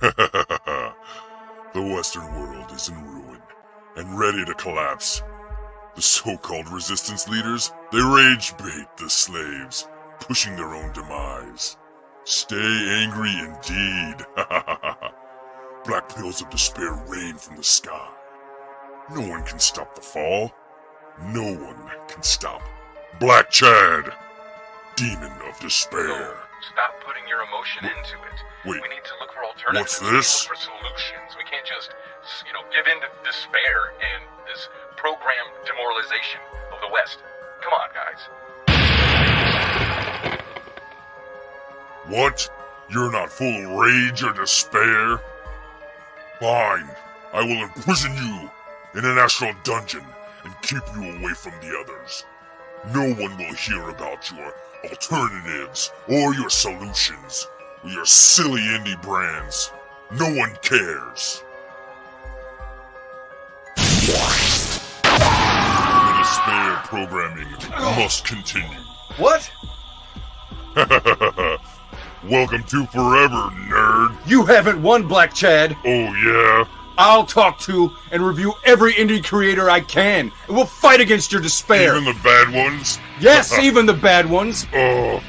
The Western world is in ruin and ready to collapse. The so-called resistance leaders, they rage bait the slaves, pushing their own demise. Stay angry indeed. Black pills of despair rain from the sky. No one can stop the fall. No one can stop Black Chad, demon of despair. Stop putting your emotion into it. Wait, we need to look for alternatives. what's this? Look for solutions. We can't just, give in to despair and this program demoralization of the West. Come on, guys. What? You're not full of rage or despair? Fine. I will imprison you in an astral dungeon and keep you away from the others. No one will hear about your alternatives or your solutions or your silly indie brands. No one cares. The despair programming must continue. What? Welcome to Forever, nerd. You haven't won, Black Chad. Oh, yeah? I'll talk to and review every indie creator I can, and we'll fight against your despair. Even the bad ones? Yes, even the bad ones. Oh.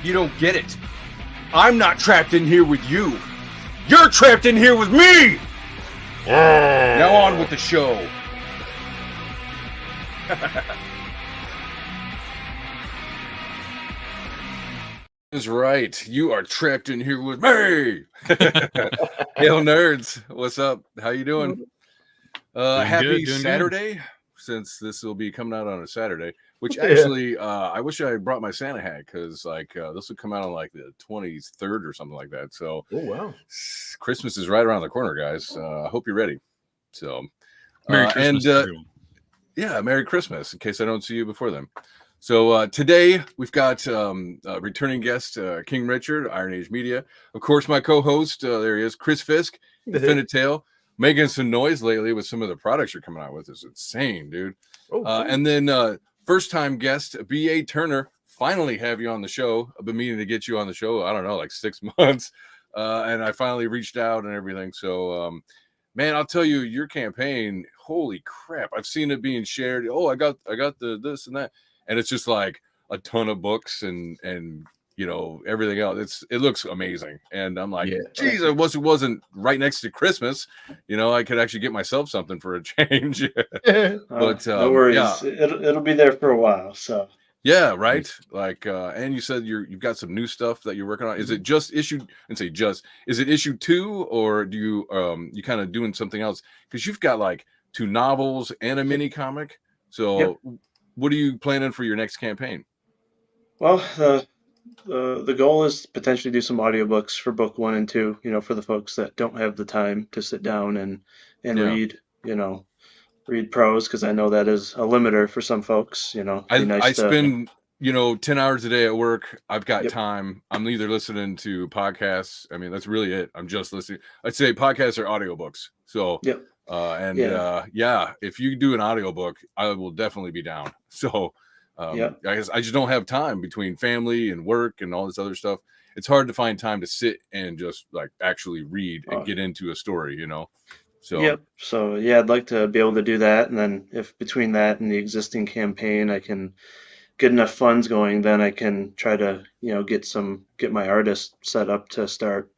You don't get it. I'm not trapped in here with you. You're trapped in here with me! Oh. Now on with the show. That's right. You are trapped in here with me. Hail nerds. What's up? How you doing? Happy doing Saturday, good. Since this will be coming out on a Saturday, which actually I wish I brought my Santa hat because this would come out on like the 23rd or something like that. So wow. Christmas is right around the corner, guys. I hope you're ready. So Merry Christmas. yeah, Merry Christmas in case I don't see you before then. So today we've got returning guest King Richard, Iron Age Media. Of course, my co-host, there he is, Chris Fisk, Infinite Tail, making some noise lately with some of the products you're coming out with. It's insane, dude. And then first-time guest B.A.Turner. Finally have you on the show. I've been meaning to get you on the show, I don't know, like 6 months. And I finally reached out and everything. So, man, I'll tell you, your campaign, holy crap. I've seen it being shared. Oh, I got the this and that. And it's just like a ton of books and everything else. It looks amazing. And I'm like, geez, it wasn't right next to Christmas. I could actually get myself something for a change. But no worries. Yeah. It'll be there for a while. So yeah, right. Like and you said you've got some new stuff that you're working on. Is it just issue is it issue 2 or do you kind of doing something else? Because you've got like 2 novels and a mini comic. So what are you planning for your next campaign? Well, the goal is to potentially do some audiobooks for book 1 and 2, for the folks that don't have the time to sit down and read, read prose, because I know that is a limiter for some folks, I spend, 10 hours a day at work. I've got time. I'm either listening to podcasts. I mean, that's really it. I'm just listening. I'd say podcasts or audiobooks. So if you do an audiobook, I will definitely be down. So I just don't have time between family and work and all this other stuff. It's hard to find time to sit and just like actually read and get into a story, So I'd like to be able to do that, and then if between that and the existing campaign I can get enough funds going, then I can try to get my artist set up to start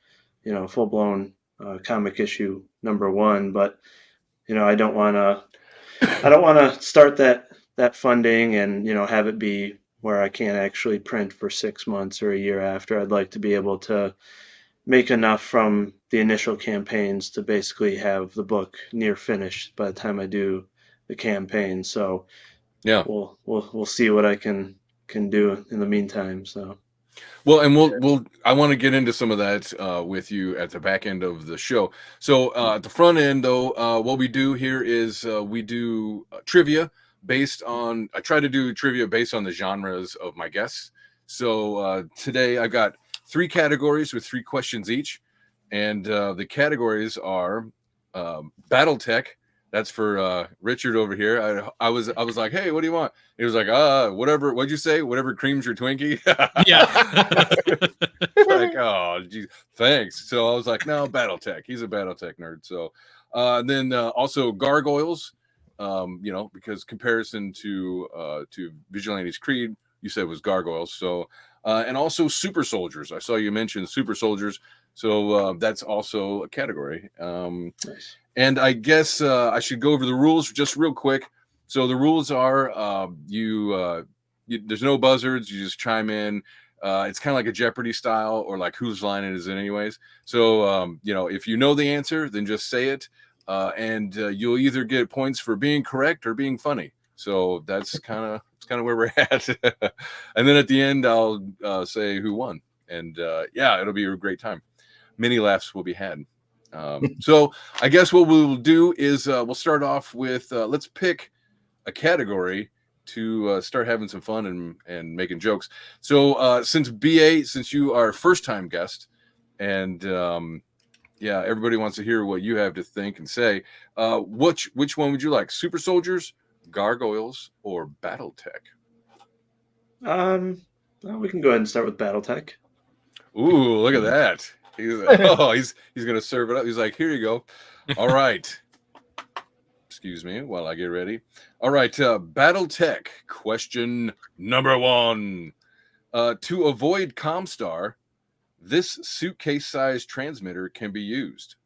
full blown comic issue number 1. But I don't want to start that funding and have it be where I can't actually print for 6 months or a year after. I'd like to be able to make enough from the initial campaigns to basically have the book near finished by the time I do the campaign. So we'll see what I can do in the meantime. So well, and I want to get into some of that with you at the back end of the show. So at the front end, though, what we do here is we do trivia based on. I try to do trivia based on the genres of my guests. So today I've got 3 categories with 3 questions each, and the categories are Battletech. That's for Richard over here. I was like, hey, what do you want? He was like, whatever. What'd you say? Whatever creams your Twinkie. Yeah. Like, oh, geez, thanks. So I was like, no, Battletech. He's a Battletech nerd. So then also Gargoyles, because comparison to Vigilante's Creed, you said was Gargoyles. So and also Super Soldiers. I saw you mention Super Soldiers. So that's also a category. Nice. And I guess I should go over the rules just real quick. So the rules are there's no buzzards. You just chime in. It's kind of like a Jeopardy style, or like whose line it is in anyways. So, if you know the answer, then just say it. And you'll either get points for being correct or being funny. So that's kind of where we're at. And then at the end, I'll say who won. And it'll be a great time. Many laughs will be had. So I guess what we'll do is we'll start off with let's pick a category to start having some fun and making jokes. So since you are first time guest, and everybody wants to hear what you have to think and say. Which one would you like? Super Soldiers, Gargoyles, or Battletech? Well, we can go ahead and start with Battletech. Ooh, look at that. He's gonna serve it up. He's like, here you go. All right. Excuse me while I get ready. All right, Battletech, question number 1. To avoid Comstar, this suitcase-sized transmitter can be used.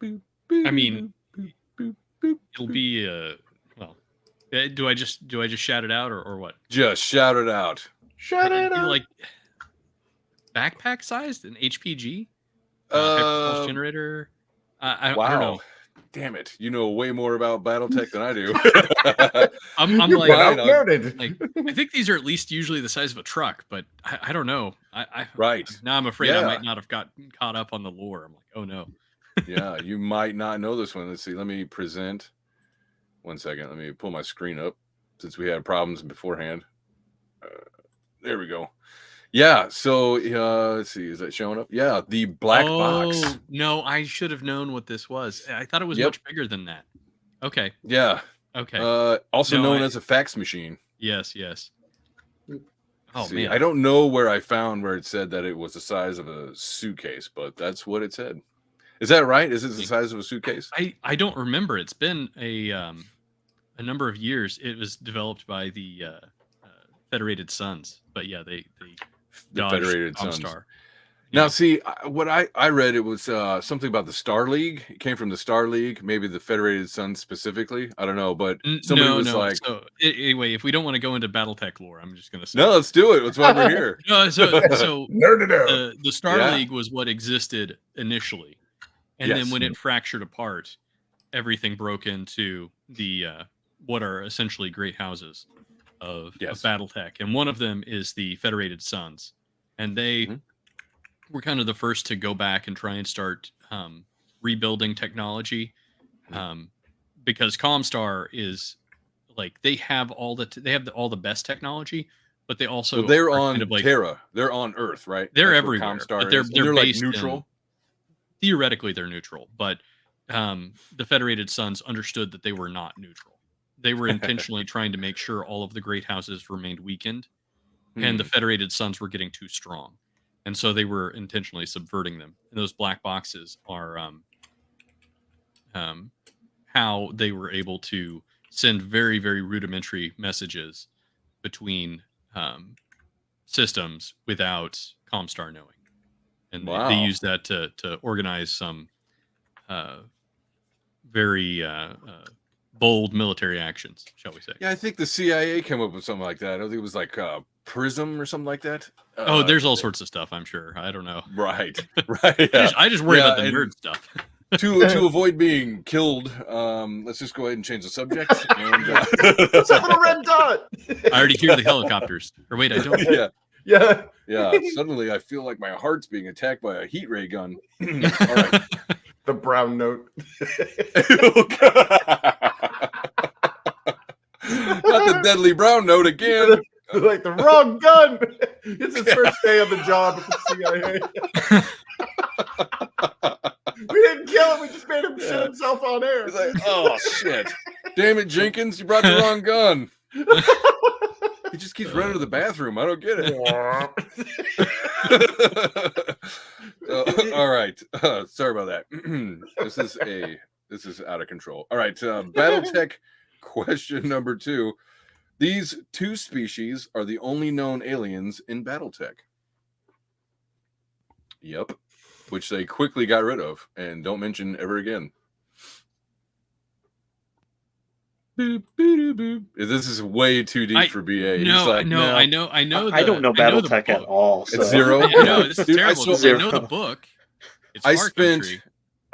I mean, it'll be do I just shout it out or what? Just shout it out. Shout it out. Like backpack sized, an HPG, hyperpulse generator. I don't know. Damn it! You know way more about Battletech than I do. I'm like, I think these are at least usually the size of a truck, but I don't know. Right. Now I'm afraid I might not have gotten caught up on the lore. I'm like, oh no. Yeah, you might not know this one. Let's see. Let me present. 1 second. Let me pull my screen up since we had problems beforehand. There we go. Yeah. So let's see. Is that showing up? Yeah. The black box. No, I should have known what this was. I thought it was much bigger than that. Okay. Yeah. Okay. Also known as a fax machine. Yes. Oh man. I don't know where I found where it said that it was the size of a suitcase, but that's what it said. Is that right? Is it the size of a suitcase? I don't remember. It's been a number of years. It was developed by the Federated Sons, but yeah, the Federated Sons. Yeah. Now, see, what I read, it was something about the Star League. It came from the Star League, maybe the Federated Sons specifically. I don't know, but somebody was like... So, anyway, if we don't want to go into Battletech lore, I'm just going to say... No, let's do it. That's why we're here. No, so Nerd it out. The Star League was what existed initially. And then when it fractured apart, everything broke into the what are essentially great houses of Battletech. And one of them is the Federated Sons. And they were kind of the first to go back and try and start rebuilding technology. Because Comstar is like, they have all the best technology, but they also they're on kind of like, Terra. They're on Earth, right? They're everywhere. But they're like neutral. Theoretically, they're neutral, but the Federated Sons understood that they were not neutral. They were intentionally trying to make sure all of the great houses remained weakened, and the Federated Sons were getting too strong. And so they were intentionally subverting them. And those black boxes are how they were able to send very, very rudimentary messages between systems without Comstar knowing. And they used that to organize some very bold military actions, shall we say. Yeah, I think the CIA came up with something like that. I think it was like Prism or something like that. There's all sorts of stuff, I'm sure. I don't know. Right. Yeah. I just worry about the nerd stuff. to avoid being killed, let's just go ahead and change the subject. And, it's a little red dot. I already hear the helicopters. Or wait, I don't. Yeah. Suddenly, I feel like my heart's being attacked by a heat ray gun. All right. The brown note. Not the deadly brown note again. Like the wrong gun. It's his first day on the job at the CIA. We didn't kill him. We just made him shit himself on air. He's like, oh shit! Damn it, Jenkins! You brought the wrong gun. He just keeps running to the bathroom. I don't get it. All right. Sorry about that. This is out of control. All right. Battletech question number 2. These 2 species are the only known aliens in Battletech. Yep. Which they quickly got rid of and don't mention ever again. Boop, boop, boop. This is way too deep for BA. No, like, no. I know. I don't know Battletech at all. So. It's 0. I know this is terrible. I know the book. It's I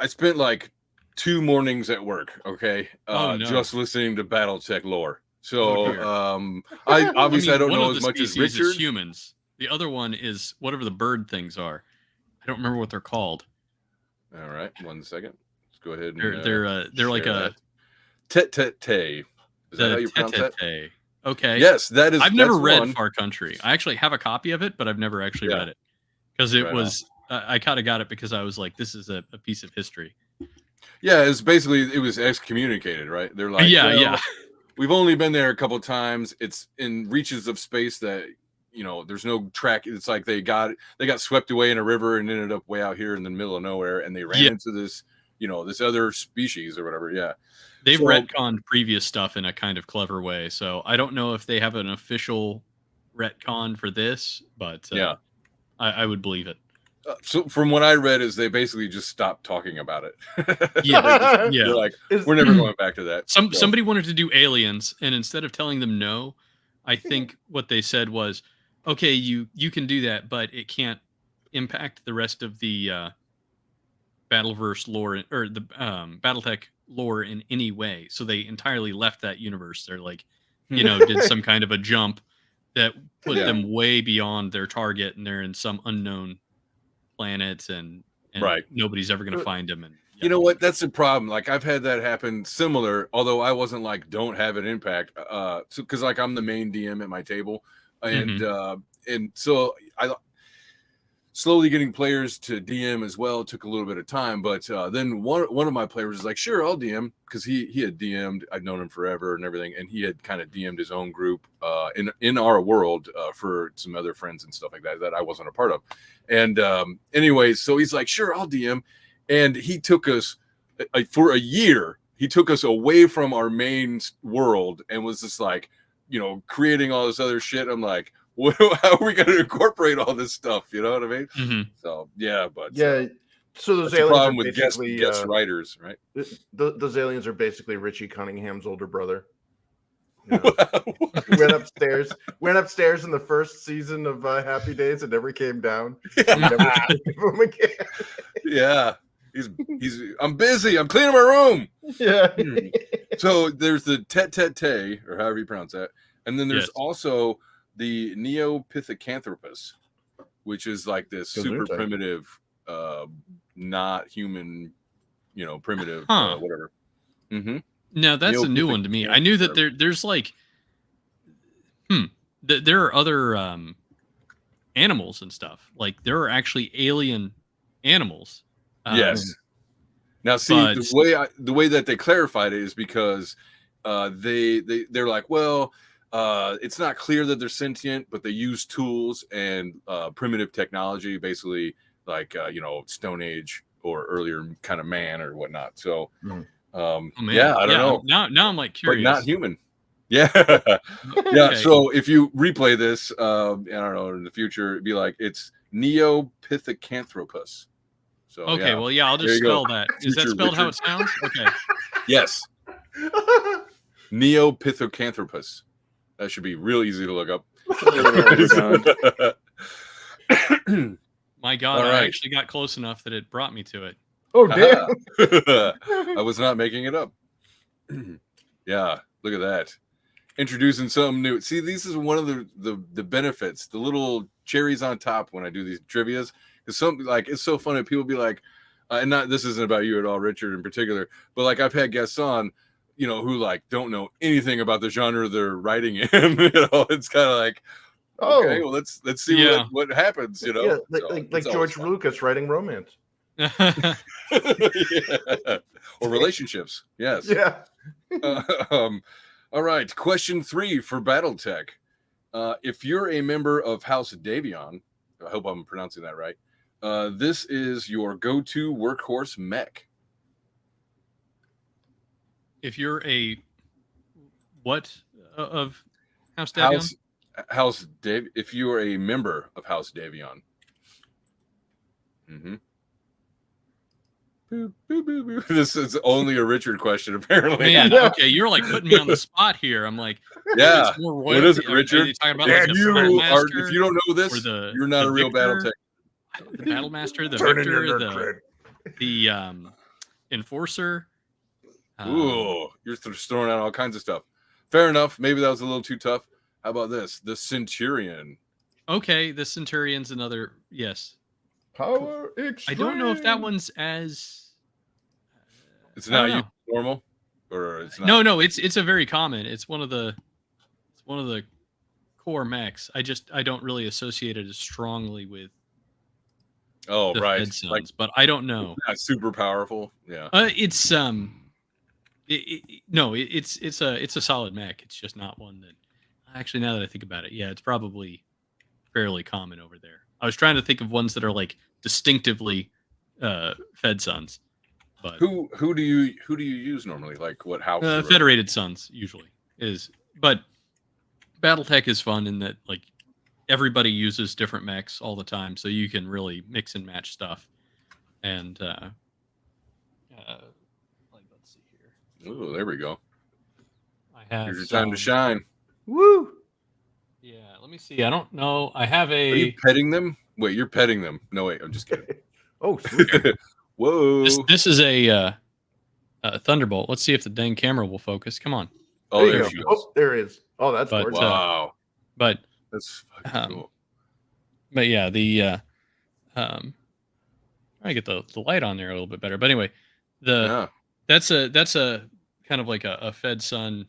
spent like 2 mornings at work. Okay, just listening to Battletech lore. So I obviously I don't know as much as Richard. Is humans. The other one is whatever the bird things are. I don't remember what they're called. All right, 1 second. Let's go ahead and they're like a Tet-tet-tay. Is that how you pronounce that? Okay. Yes, that is. I've never read Far Country. I actually have a copy of it, but I've never actually read it because it was. I kind of got it because I was like, this is a piece of history. Yeah, it was excommunicated, right? They're like, yeah. We've only been there a couple times. It's in reaches of space that there's no track. It's like they got swept away in a river and ended up way out here in the middle of nowhere, and they ran into this this other species or whatever. Yeah. They've retconned previous stuff in a kind of clever way. So I don't know if they have an official retcon for this, but I would believe it. So from what I read is they basically just stopped talking about it. They're like, we're never going back to that. Somebody wanted to do aliens, and instead of telling them no, I think what they said was, okay, you can do that, but it can't impact the rest of the Battleverse lore or the Battletech lore in any way. So they entirely left that universe. They're like, did some kind of a jump that put them way beyond their target, and they're in some unknown planet, and nobody's ever going to find them. And you know what? That's the problem. Like I've had that happen similar, although I wasn't like don't have an impact. Because like I'm the main DM at my table, and so I slowly getting players to DM as well took a little bit of time, but then one of my players was like, sure, I'll DM, because he had DM'd. I'd known him forever and everything, and he had kind of DM'd his own group in our world for some other friends and stuff like that I wasn't a part of. And anyways, so he's like, sure, I'll DM, and he took us for a year. He took us away from our main world and was just like, creating all this other shit. I'm like, how are we going to incorporate all this stuff? You know what I mean? Mm-hmm. So but so those aliens are problem with basically guest writers, right? Those aliens are basically Richie Cunningham's older brother. Went upstairs in the first season of Happy Days and never came down. Yeah, he's. I'm busy. I'm cleaning my room. Yeah. So there's the Tet-tet-tay, or however you pronounce that, and then there's also the Neopithecantropus, which is like this super primitive, not human, primitive, whatever. Mm-hmm. No, that's a new one to me. I knew that there's like, there are other animals and stuff. Like there are actually alien animals. Yes. Now, see, the way that they clarified it is because they're like, well, it's not clear that they're sentient, but they use tools and primitive technology, basically like Stone Age or earlier kind of man or whatnot. So I don't know. Now I'm like curious, but not human. Yeah. Okay. So if you replay this, I don't know, in the future, it'd be like it's Neopithecantropus. So okay, I'll just spell that. Is that spelled how it sounds? Okay. Yes. Neopithecantropus. That should be real easy to look up. My God, I actually got close enough that it brought me to it. Oh, damn. I was not making it up. Yeah, look at that. Introducing something new. See, this is one of the benefits, the little cherries on top when I do these trivias. Because it's so funny. People be like, and this isn't about you at all, Richard, in particular, but like I've had guests on, who like don't know anything about the genre they're writing in. It's kind of like, okay, well let's see what happens. Yeah, like George Lucas writing romance. Or relationships. Yes. Yeah. All right. Question 3 for Battletech. If you're a member of House Davion, I hope I'm pronouncing that right. This is your go-to workhorse mech. If you're a what of House Davion? House Dave. If you are a member of House Davion. Mm-hmm. Boop, boop, boop, boop. This is only a Richard question, apparently. Man, okay, you're like putting me on the spot here. I'm like, yeah. More what is it, Are Richard? you talking about If, like if you don't know this, you're not a real Battletech. The Battlemaster, the Turn Victor, in your nerd the Enforcer. Ooh, you're just throwing out all kinds of stuff. Fair enough. Maybe that was a little too tough. How about this? The Centurion. Okay, the Centurion's another. Yes. Power Extreme. I don't know if that one's as. It's not normal, or it's not. No. It's a very common. It's one of the core mechs. I don't really associate it as strongly with. Oh, the right. Fed Sons, but I don't know. Not super powerful. Yeah. It's it's a solid mech. It's just not one that. Actually, now that I think about it, yeah, it's probably fairly common over there. I was trying to think of ones that are like distinctively Fed Sons, but who do you use normally? Like what house? Federated Sons usually is, but BattleTech is fun in that like everybody uses different mechs all the time, so you can really mix and match stuff. And like, let's see here. Oh, there we go. I have. Here's your time to shine. Woo! Yeah, let me see. I don't know. I have a. Are you petting them? Wait, you're petting them. No, wait, I'm just kidding. Oh, sweet. Whoa. This is a Thunderbolt. Let's see if the dang camera will focus. Come on. Oh, there she goes. Oh, there it is. Oh, that's gorgeous. Wow. But that's fucking cool. But yeah, the I get the light on there a little bit better. But anyway, that's a kind of like a Fed Son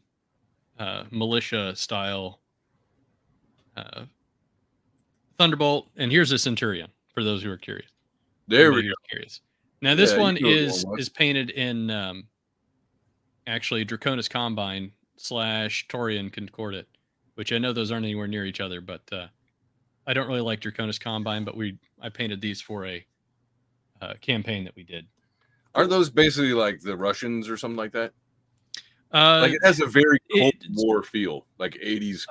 militia style Thunderbolt, and here's a Centurion for those who are curious. There we go. Curious. Now this one is painted in actually Draconis Combine / Taurian Concordat, which I know those aren't anywhere near each other, but I don't really like Draconis Combine, but I painted these for a campaign that we did. Are those basically like the Russians or something like that? Like it has a very Cold War feel, like 80s.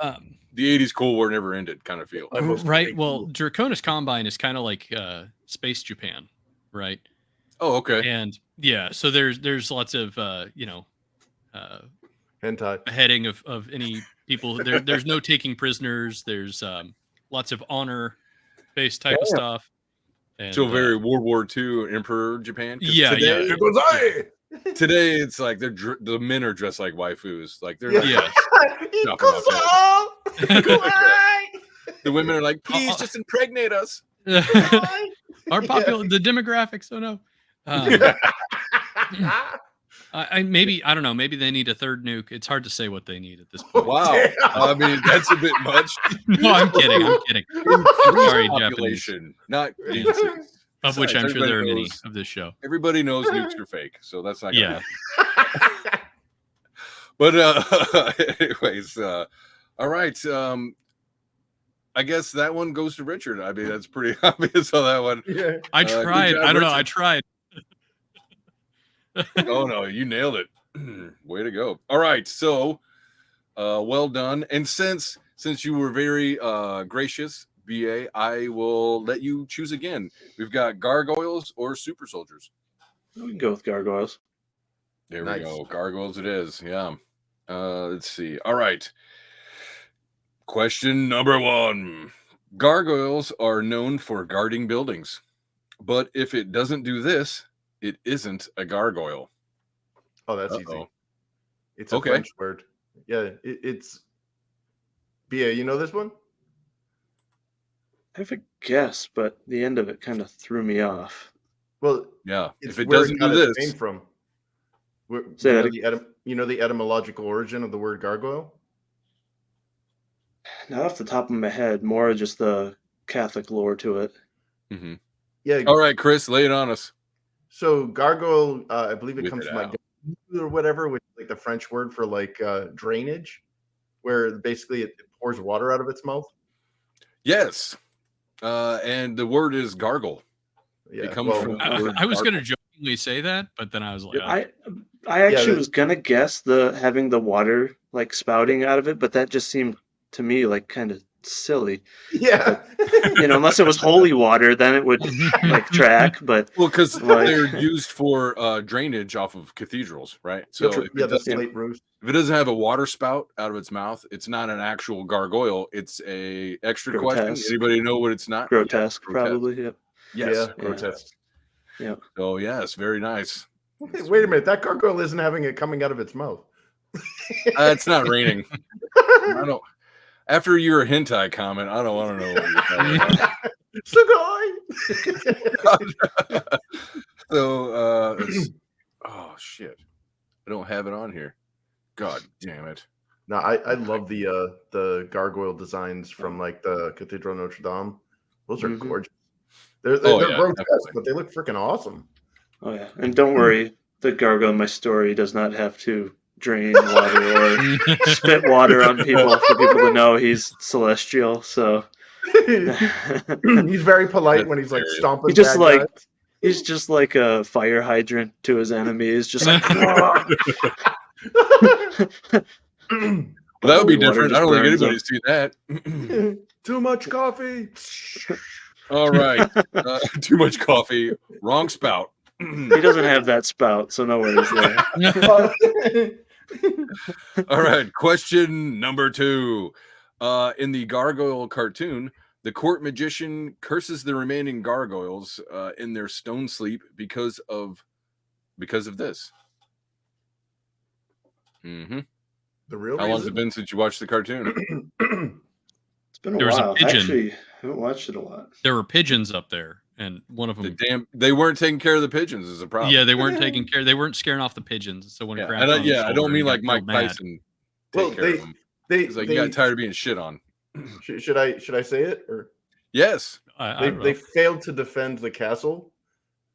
The 80s Cold War never ended kind of feel. Right. Well, Draconis Combine is kind of like Space Japan, right? Oh, okay. And yeah, so there's lots of hentai beheading of any people. There's no taking prisoners. There's lots of honor based type of stuff. And, so very World War II Emperor Japan. Yeah, today, yeah. Today it's like the men are dressed like waifus, like they're yeah. The women are like, please just impregnate us. Our the demographics. Oh no. Maybe I don't know. Maybe they need a third nuke. It's hard to say what they need at this point. Wow, I mean that's a bit much. No, I'm kidding. Sorry, population, not of which I'm sure there are many of this show. Everybody knows nukes are fake, so that's not yeah. But anyways, all right. I guess that one goes to Richard. I mean, that's pretty obvious on that one. Yeah. I tried. Job, I don't Richard. know. I tried. Oh no, you nailed it. Way to go. All right, so well done. And since you were very gracious, BA, I will let you choose again. We've got Gargoyles or Super Soldiers. We can go with Gargoyles. There we go. Gargoyles it is. Yeah. Let's see. All right. Question number 1. Gargoyles are known for guarding buildings, but if it doesn't do this, it isn't a gargoyle. Oh, that's easy. It's a French word. Yeah, it's BA. You know this one? I have a guess, but the end of it kind of threw me off. Well, yeah. If it doesn't do this, came from. You know the etymological origin of the word gargoyle? Not off the top of my head, more just the Catholic lore to it. Mm-hmm. Yeah. All right, Chris, lay it on us. So gargoyle, I believe it comes from like or whatever, which is like the French word for like drainage, where basically it pours water out of its mouth? Yes. And the word is gargle. Yeah. It comes from the word I was going to gargle. jokingly say that, but then I was like, I actually was gonna guess having the water like spouting out of it, but that just seemed to me like kind of silly. Yeah. Unless it was holy water, then it would like track. But Well, because like, they're used for drainage off of cathedrals, right? So if the slate roofs. if it doesn't have a water spout out of its mouth, it's not an actual gargoyle. It's a extra Grotesque. question. Anybody know what it's not? Grotesque, Yes, probably. Yep. Yes, Yeah. grotesque. Yeah. So yes, very nice. Hey, wait a minute. That gargoyle isn't having it coming out of its mouth. It's not raining. I don't. After your hentai comment, I don't want to know what you're talking about. So, oh shit, I don't have it on here. God damn it! No, I love the gargoyle designs from like the Cathedral Notre Dame. Those are gorgeous. They're grotesque, definitely. but they look freaking awesome. Oh yeah, and don't worry, the gargoyle in my story does not have to drain water or spit water on people for people to know he's celestial. So He's very polite when he's like stomping. He's just like a fire hydrant to his enemies, just like. Well, that would be different. I don't think anybody's seen that. Too much coffee. All right, too much coffee. Wrong spout. He doesn't have that spout, so no worries there. All right, question number 2. In the gargoyle cartoon, the court magician curses the remaining gargoyles in their stone sleep because of this. Mm-hmm. The real How long has it been since you watched the cartoon? It's been a There was while. a pigeon. Actually, I haven't watched it a lot. There were pigeons up there, and one of them. They weren't taking care of the pigeons is a problem. Yeah, they weren't taking care. They weren't scaring off the pigeons. So when it grabbed on the I don't shoulder, mean he like got Mike real mad. Tyson. Well, Take care of them. It's like you got tired of being shit on. Should I say it or? Yes. They failed to defend the castle,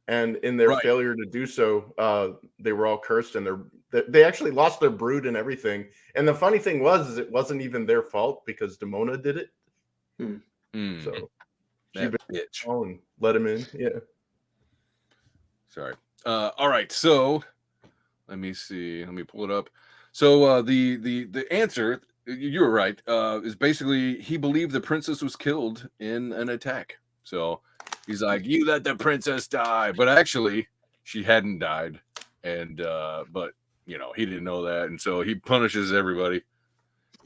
and in their failure to do so, they were all cursed, and they actually lost their brood and everything. And the funny thing is it wasn't even their fault because Demona did it. So she bitch and let him in. Yeah. Sorry. All right. So let me see. Let me pull it up. So the answer, you were right, is basically he believed the princess was killed in an attack. So he's like, you let the princess die, but actually she hadn't died, and but he didn't know that, and so he punishes everybody.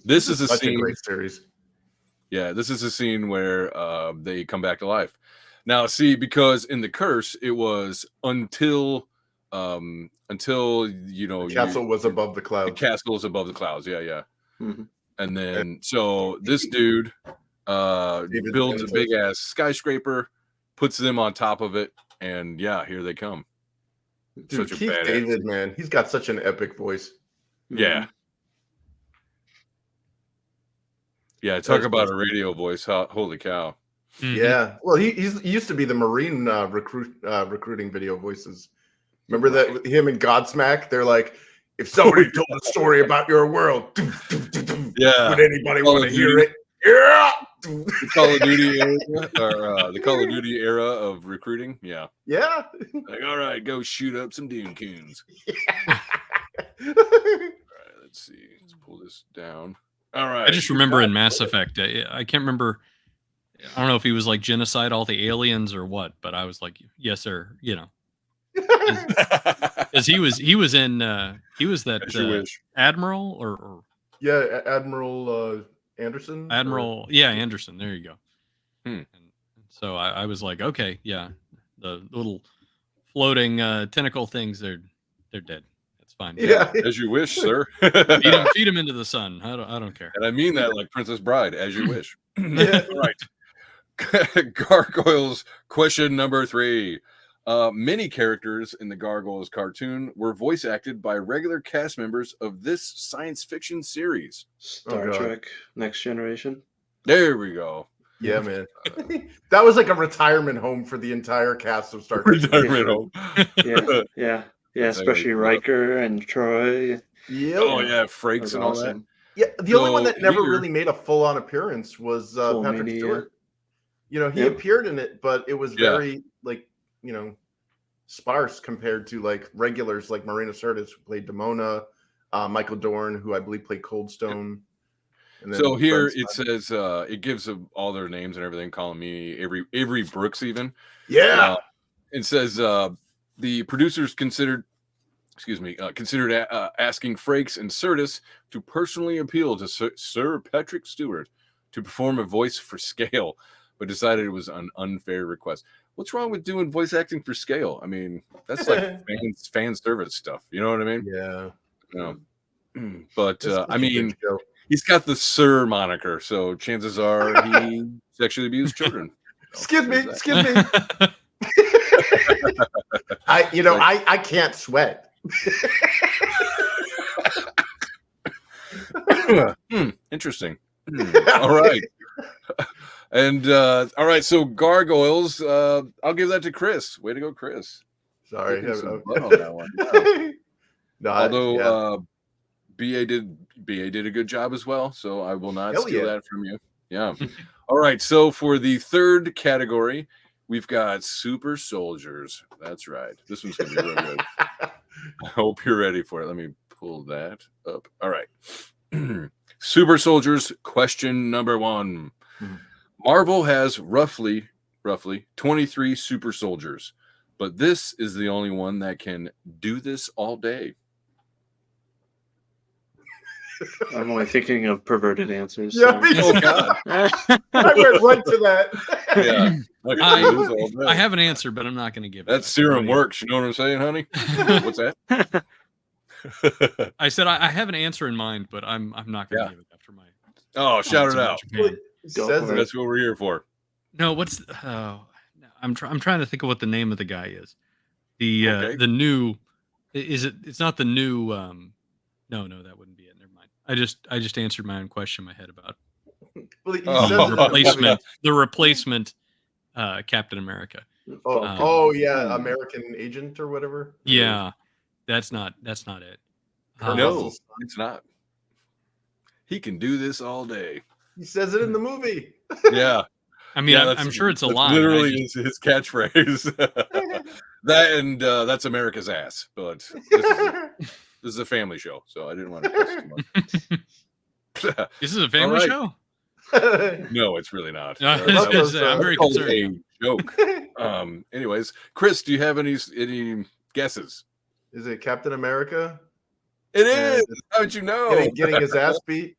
This is a great series. Yeah, this is a scene where they come back to life. Now, see, because in the curse, it was until the castle was above the clouds. The castle is above the clouds. Yeah. Mm-hmm. And then so this dude builds a big ass skyscraper, puts them on top of it, and here they come. Dude, Keith David, man, he's got such an epic voice. Yeah. Yeah, talk about a radio voice. Holy cow. Mm-hmm. Yeah. Well, he used to be the Marine recruiting video voices. Remember that him and Godsmack? They're like, if somebody told a story about your world, would anybody want to hear it? Yeah. The Call of Duty era, or the Call of Duty era of recruiting. Yeah. Yeah. Like, all right, go shoot up some Dune Coons. Yeah. All right, let's see. Let's pull this down. All right. I just remember in Mass Effect, I can't remember. I don't know if he was like genocide all the aliens or what, but I was like, yes, sir. Because he was that admiral or Admiral Anderson. Anderson. There you go. And so I was like, okay, yeah, the little floating tentacle things, they're dead. It's fine. Yeah, as you wish, sir. feed him into the sun. I don't care. And I mean that like Princess Bride, as you wish. All right. Gargoyles question number 3. Many characters in the Gargoyles cartoon were voice acted by regular cast members of this science fiction series. Star Trek Next Generation. There we go. Yeah, man. That was like a retirement home for the entire cast of Star Trek. Retirement home. Yeah, especially Riker and Troy. Yeah. Oh yeah, Frakes and all that. Yeah, the only one that never really made a full-on appearance was Patrick Stewart. You know, he appeared in it, but it was very like, you know, sparse compared to like regulars like Marina Sirtis, who played Demona, Michael Dorn, who I believe played Coldstone. And then so here it says it gives them all their names and everything, calling me Avery Brooks even. Yeah. It says the producers considered asking Frakes and Sirtis to personally appeal to Sir Patrick Stewart to perform a voice for scale, but decided it was an unfair request. What's wrong with doing voice acting for scale? I mean, that's like fan service stuff. You know what I mean? Yeah. No. But I mean, he's got the Sir moniker, so chances are he sexually abused children. Excuse me. I can't sweat. Interesting. All right. And all right, so Gargoyles, I'll give that to Chris. Way to go, Chris. Sorry. On that one. Yeah. No, although BA did a good job as well, so I will not steal that from you. Yeah. All right, so for the third category, we've got super soldiers. That's right. This one's gonna be real good. I hope you're ready for it. Let me pull that up. All right. Super soldiers, question number 1. Marvel has roughly 23 super soldiers, but this is the only one that can do this all day. I'm only thinking of perverted answers. Yeah, oh God. I went right to that. Yeah. I have an answer, but I'm not going to give it. That serum works. You know what I'm saying, honey? What's that? I said I have an answer in mind, but I'm not going to give it after my. Oh, shout it out. That's what we're here for. No, I'm trying to think of what the name of the guy is. The new is it? It's not the new. No, that wouldn't be it. Never mind. I just answered my own question in my head about the replacement Captain America. American Agent or whatever. Yeah, that's not it. No, it's not. He can do this all day. He says it in the movie. Yeah. I mean, I'm sure it's a lie. Literally his catchphrase. That and that's America's ass. But this is a family show, so I didn't want to press too much. This is a family show? No, it's really not. I'm very concerned. A joke. Anyways, Chris, do you have any guesses? Is it Captain America? It is. How'd you know? Getting his ass beat.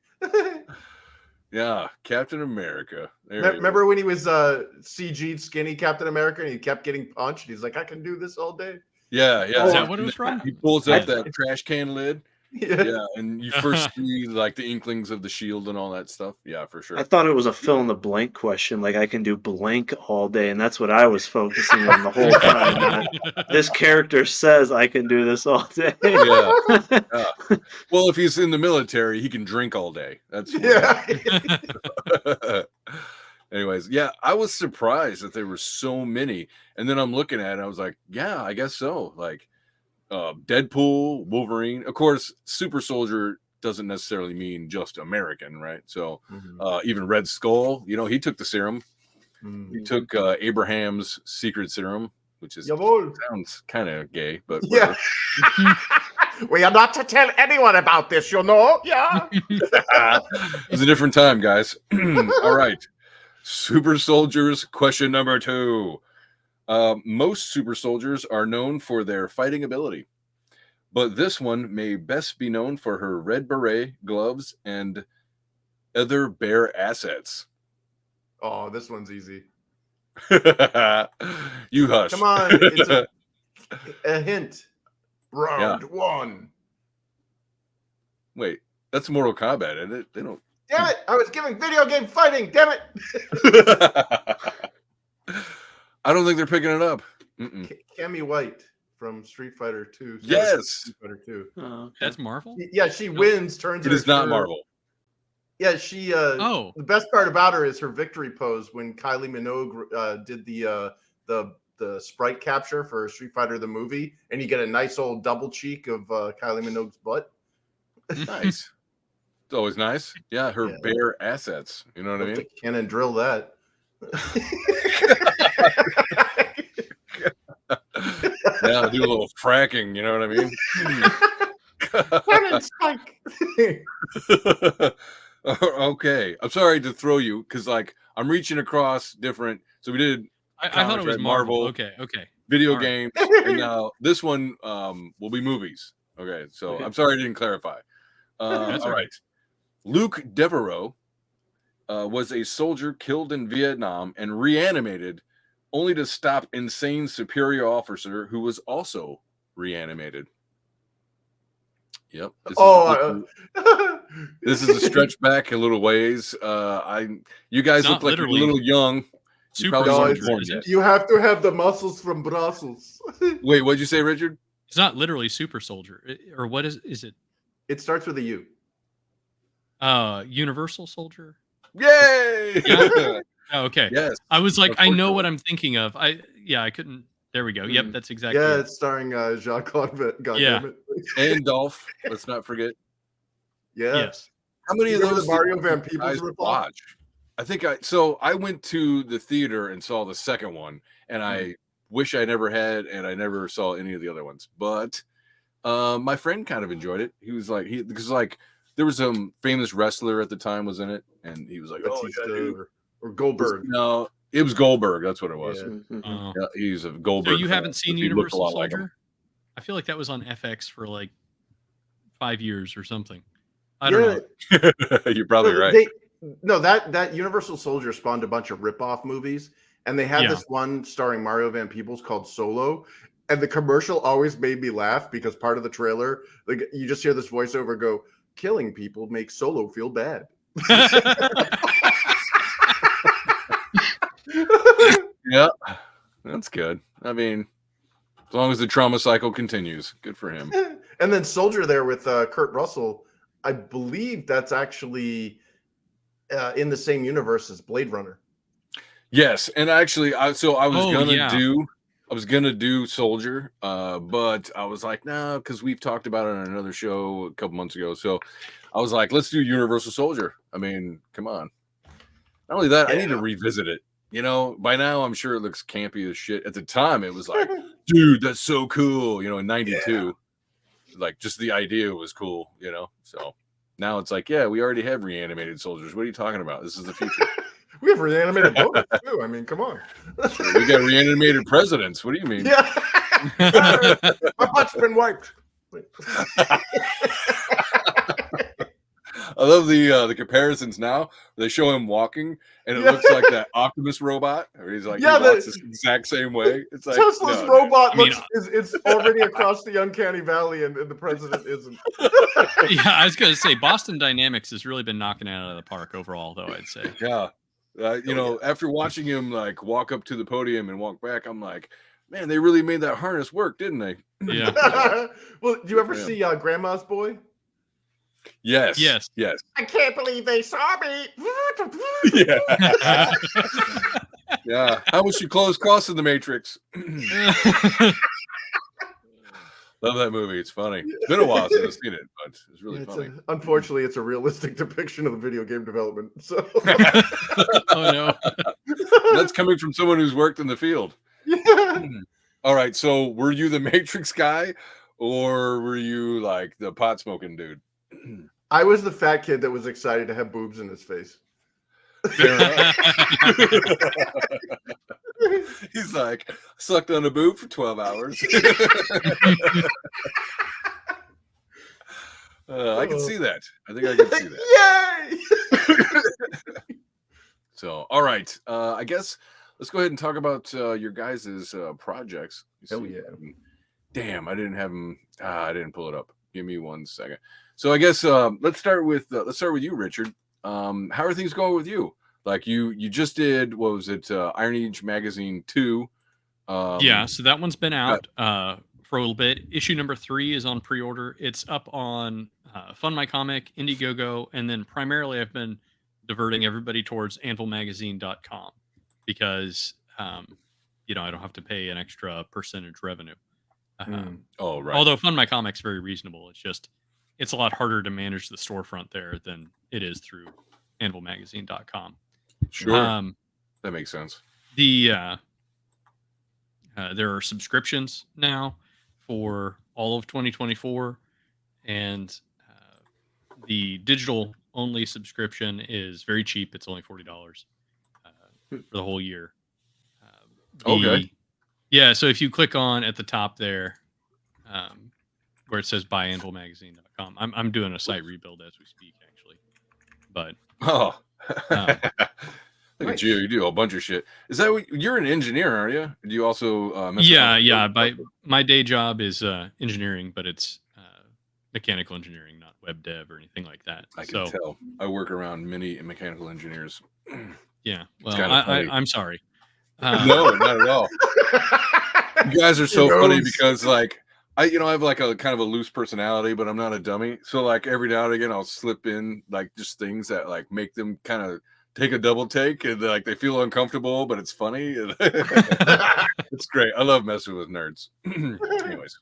Yeah, Captain America. Remember when he was CG'd skinny Captain America and he kept getting punched? He's like, I can do this all day. Yeah. Is that what it was from? He pulls up that trash can lid. Yeah, and you first see like the inklings of the shield and all that stuff. Yeah, for sure. I thought it was a fill in the blank question, like I can do blank all day, and that's what I was focusing on the whole time. This character says I can do this all day. Yeah. Well, if he's in the military, he can drink all day. That's Anyways, yeah, I was surprised that there were so many, and then I'm looking at it, I was like, yeah, I guess so. Like Deadpool, Wolverine. Of course, super soldier doesn't necessarily mean just American, right? So even Red Skull, he took the serum. He took Abraham's secret serum, which sounds kind of gay, but yeah. We are not to tell anyone about this, Yeah. It was a different time, guys. All right. Super soldiers, question number 2. Most super soldiers are known for their fighting ability, but this one may best be known for her red beret, gloves, and other bare assets. Oh, this one's easy. You hush. Come on, it's a hint. Round 1. Wait, that's Mortal Kombat, isn't it? They don't. Damn it! I was giving video game fighting. Damn it! I don't think they're picking it up. Cammy White from Street Fighter 2. Yes. Street Fighter 2. Oh, that's Marvel? Yeah, she wins, turns it is not Marvel. Yeah, she the best part about her is her victory pose when Kylie Minogue did the sprite capture for Street Fighter the movie, and you get a nice old double cheek of Kylie Minogue's butt. Nice. It's always nice. Yeah, her bare assets. You know what I mean? Cannon drill that. Yeah, do a little fracking. You know what I mean? Cannon spike. Okay, I'm sorry to throw you because like I'm reaching across different. So we did. I thought it was right? Marvel. Okay. Video All right. games, and now this one will be movies. Okay, so I'm sorry I didn't clarify. That's all right. Luke Devereaux was a soldier killed in Vietnam and reanimated, only to stop insane superior officer who was also reanimated. Yep. This is a stretch back a little ways. You guys look like you're a little young. You have to have the muscles from Brussels. Wait, what'd you say, Richard? It's not literally super soldier, or what is it? It starts with a U. Universal Soldier. Yay! Yeah. Oh, okay. Yes. I was like, I know what I'm thinking of. I couldn't. There we go. Yep, that's exactly. Yeah, it's starring Jean-Claude Van Damme. And Dolph. Let's not forget. Yeah. Yes. How many of those Mario Van Peebles watch? I think I went to the theater and saw the second one, and I wish I never had, and I never saw any of the other ones. But my friend kind of enjoyed it. He was like, because like there was some famous wrestler at the time was in it, and he was like, or Goldberg. No, it was Goldberg. That's what it was. Yeah. Yeah, he's a Goldberg. So you haven't seen Universal Soldier? Like I feel like that was on FX for like 5 years or something. I don't know. You're probably right. That Universal Soldier spawned a bunch of rip-off movies, and they had this one starring Mario Van Peebles called Solo, and the commercial always made me laugh because part of the trailer, like you just hear this voiceover go, "Killing people makes Solo feel bad." Yeah, that's good. I mean, as long as the trauma cycle continues, good for him. And then Soldier there with Kurt Russell, I believe that's actually in the same universe as Blade Runner. Yes, and actually, I was gonna do Soldier, but I was like, no, because we've talked about it on another show a couple months ago. So I was like, let's do Universal Soldier. I mean, come on. Not only that, I need to revisit it. You know, by now I'm sure it looks campy as shit. At the time, it was like, dude, that's so cool. You know, in '92, like just the idea was cool. You know, so now it's like, yeah, we already have reanimated soldiers. What are you talking about? This is the future. We have reanimated bullets too. I mean, come on. We got reanimated presidents. What do you mean? Yeah, my butt's been wiped. I love the comparisons now. They show him walking, and it looks like that Optimus robot. He's like, he walks the exact same way. It's like Tesla's robot it's already across the uncanny valley, and the president isn't. Yeah, I was going to say Boston Dynamics has really been knocking it out of the park overall, though. I'd say. Yeah, after watching him like walk up to the podium and walk back, I'm like, man, they really made that harness work, didn't they? Yeah. Well, do you ever see Grandma's Boy? Yes. I can't believe they saw me. Yeah. Yeah. How much your clothes cost in the Matrix? Love that movie. It's funny. It's been a while since I've seen it, but it's really funny. Unfortunately, it's a realistic depiction of the video game development. So. Oh no. That's coming from someone who's worked in the field. Yeah. All right. So were you the Matrix guy, or were you like the pot smoking dude? I was the fat kid that was excited to have boobs in his face. Fair enough. He's like, sucked on a boob for 12 hours. I can see that. I think I can see that. Yay! So, all right. I guess let's go ahead and talk about your guys' projects. Hell yeah. Damn, I didn't have them. I didn't pull it up. Give me 1 second. So I guess let's start with you, Richard. How are things going with you? Like you just did, what was it? Iron Age Magazine 2. Yeah, so that one's been out for a little bit. Issue number 3 is on pre-order. It's up on Fund My Comic, Indiegogo, and then primarily I've been diverting everybody towards AnvilMagazine.com because I don't have to pay an extra percentage revenue. Oh, right. Although Fund My Comic's very reasonable. It's just it's a lot harder to manage the storefront there than it is through anvilmagazine.com. Sure. That makes sense. There are subscriptions now for all of 2024, and the digital only subscription is very cheap. It's only $40 for the whole year. Okay. Yeah, so if you click on at the top there, where it says buyAnvilMagazine.com, I'm doing a site rebuild as we speak, actually. But look at you do a bunch of shit. Is that what you're an engineer, are you? Do you also yeah, my day job is engineering, but it's mechanical engineering, not web dev or anything like that. I can tell. I work around many mechanical engineers. Yeah, well, I'm sorry. No, not at all. You guys are so funny because like I have like a kind of a loose personality, but I'm not a dummy. So like every now and again I'll slip in like just things that like make them kind of take a double take and like they feel uncomfortable, but it's funny. It's great. I love messing with nerds. Anyways.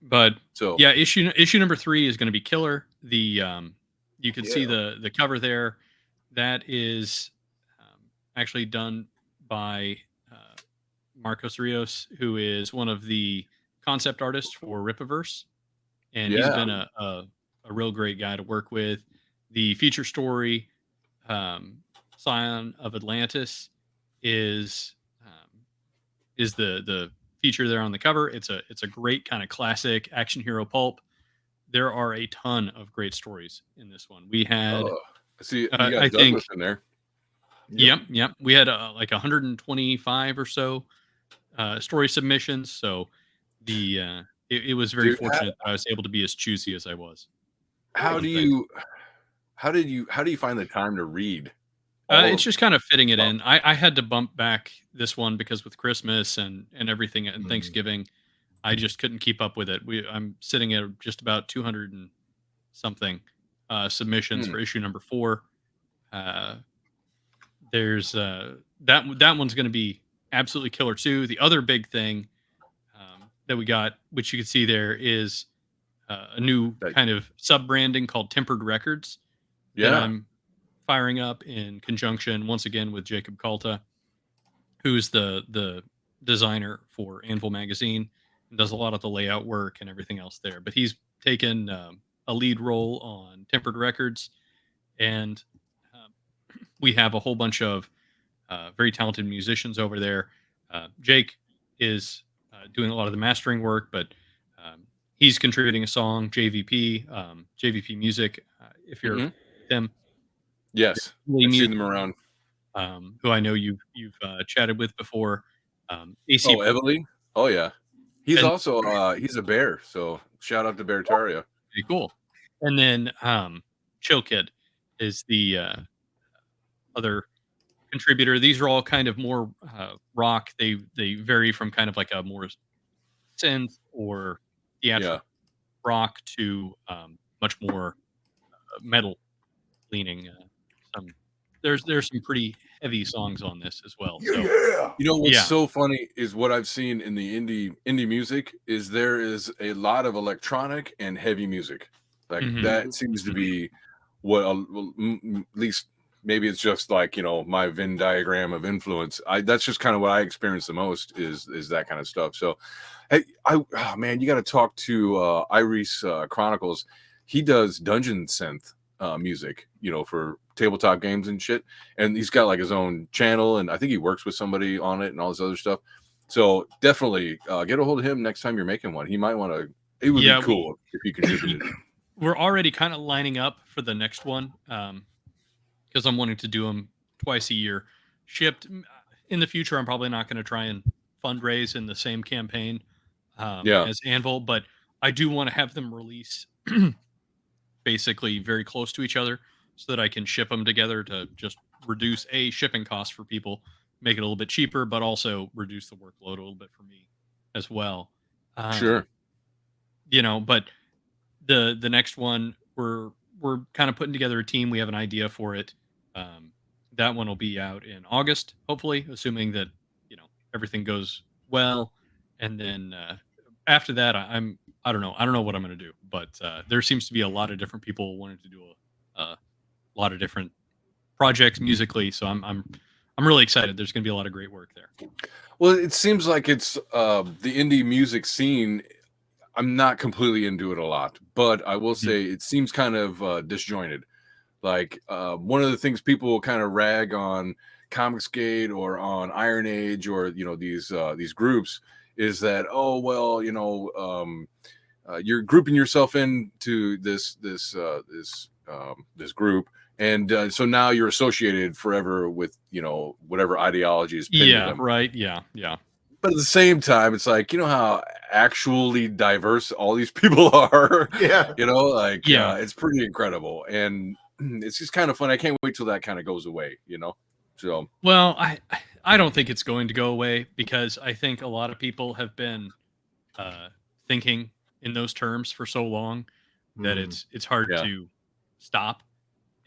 But so yeah, issue number 3 is going to be killer. The you can see the cover there. That is actually done by Marcos Rios, who is one of the concept artists for Ripaverse, and he's been a real great guy to work with. The feature story, Scion of Atlantis, is the feature there on the cover. It's a great kind of classic action hero pulp. There are a ton of great stories in this one. We had see you got I Douglas in there. Yep. We had like 125 or so story submissions. So it was very fortunate that I was able to be as choosy as I was. How do you find the time to read? It's just kind of fitting it in. I had to bump back this one because with Christmas and everything and Thanksgiving, I just couldn't keep up with it. I'm sitting at just about 200 and something submissions for issue number 4. There's that one's going to be absolutely killer too. The other big thing that we got, which you can see there, is a new kind of sub branding called Tempered Records that I'm firing up in conjunction once again with Jacob Kalta, who's the designer for Anvil Magazine and does a lot of the layout work and everything else there. But he's taken a lead role on Tempered Records, and we have a whole bunch of very talented musicians over there. Jake is doing a lot of the mastering work, but he's contributing a song, JVP Music, if you're with them. Yes, I've seen them around. Who I know you've chatted with before. AC. Oh, Everly? Oh, yeah. He's also he's a bear, so shout out to Beartaria. Pretty cool. And then Chill Kid is the other contributor. These are all kind of more rock. They vary from kind of like a more synth or theatrical rock to much more metal leaning. There's some pretty heavy songs on this as well. So, you know what's so funny is what I've seen in the indie music is there is a lot of electronic and heavy music. Like that seems to be what at least maybe it's just like my Venn diagram of influence. That's just kind of what I experience the most is that kind of stuff. So hey, man, you got to talk to Iris Chronicles. He does dungeon synth music, for tabletop games and shit, and he's got like his own channel, and I think he works with somebody on it and all this other stuff. So definitely get a hold of him next time you're making one. He might want to. It would be cool if he contributed. We're already kind of lining up for the next one because I'm wanting to do them twice a year. Shipped in the future. I'm probably not going to try and fundraise in the same campaign as Anvil, but I do want to have them release basically very close to each other so that I can ship them together to just reduce shipping costs for people, make it a little bit cheaper, but also reduce the workload a little bit for me as well. Sure. But the next one, we're kind of putting together a team. We have an idea for it. That one will be out in August, hopefully, assuming that everything goes well. And then after that, I'm I don't know. I don't know what I'm going to do, but there seems to be a lot of different people wanting to do a lot of different projects musically. So I'm really excited. There's going to be a lot of great work there. Well, it seems like it's the indie music scene. I'm not completely into it a lot, but I will say it seems kind of disjointed. Like one of the things people kind of rag on Comicsgate or on Iron Age or these groups is that, oh well, you're grouping yourself into this group, and so now you're associated forever with whatever ideology is pinned to them. Right. Yeah. But at the same time, it's like, how actually diverse all these people are. Yeah. It's pretty incredible, and it's just kind of fun. I can't wait till that kind of goes away. So well, I don't think it's going to go away, because I think a lot of people have been thinking in those terms for so long that it's hard to stop.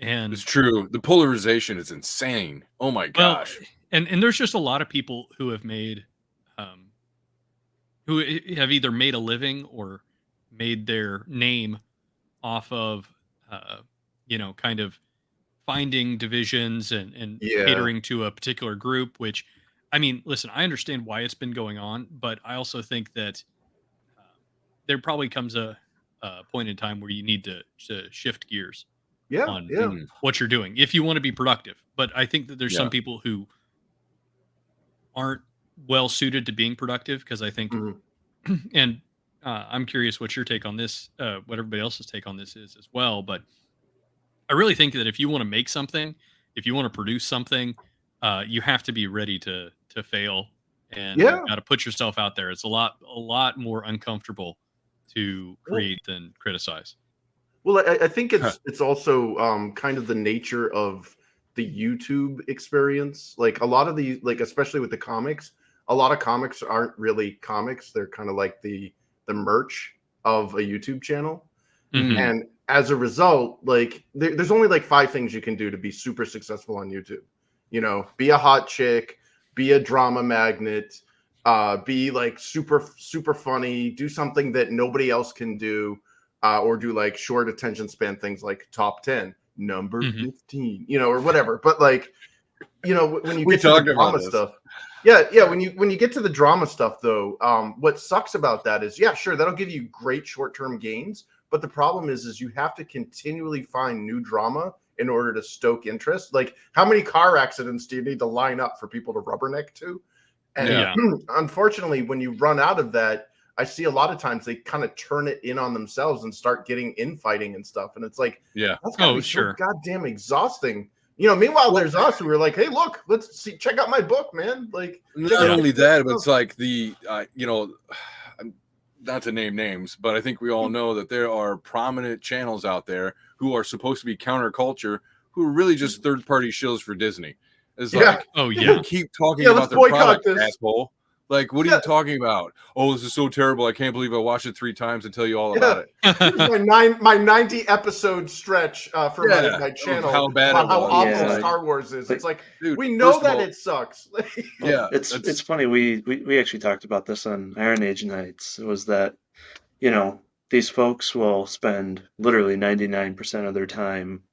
And it's true. The polarization is insane. Oh my gosh. And there's just a lot of people who have made who have either made a living or made their name off of kind of finding divisions and catering to a particular group, which, I mean, listen, I understand why it's been going on, but I also think that there probably comes a point in time where you need to shift gears on what you're doing if you want to be productive. But I think that there's some people who aren't well suited to being productive, because I think, and I'm curious what your take on this, what everybody else's take on this is as well. But I really think that if you want to make something, if you want to produce something, you have to be ready to fail, and you've got to put yourself out there. It's a lot more uncomfortable to create than criticize. Well, I think it's also kind of the nature of the YouTube experience. Like a lot of the, like, especially with the comics, a lot of comics aren't really comics. They're kind of like the merch of a YouTube channel. And as a result, like there's only like 5 things you can do to be super successful on YouTube. Be a hot chick, be a drama magnet, be like super, super funny, do something that nobody else can do, or do like short attention span things like top 10, number 15, or whatever. But like, when you get to the drama stuff, when you get to the drama stuff though, what sucks about that is, sure, that'll give you great short-term gains, but the problem is you have to continually find new drama in order to stoke interest. Like, how many car accidents do you need to line up for people to rubberneck to? And unfortunately, when you run out of that, I see a lot of times they kind of turn it in on themselves and start getting infighting and stuff. And it's like, that's gotta be so goddamn exhausting. Meanwhile, there's us who are like, hey, look, check out my book, man. Like, not only that, but it's like the, not to name names, but I think we all know that there are prominent channels out there who are supposed to be counterculture, who are really just third-party shills for Disney. It's like, keep talking about their product, asshole. Like, what are you talking about? Oh, this is so terrible. I can't believe I watched it 3 times and tell you all about it. my 90 episode stretch for my channel. How bad how awful Star Wars is. It's like, dude, we know that it sucks. It's funny. We actually talked about this on Iron Age nights. It was that, these folks will spend literally 99% of their time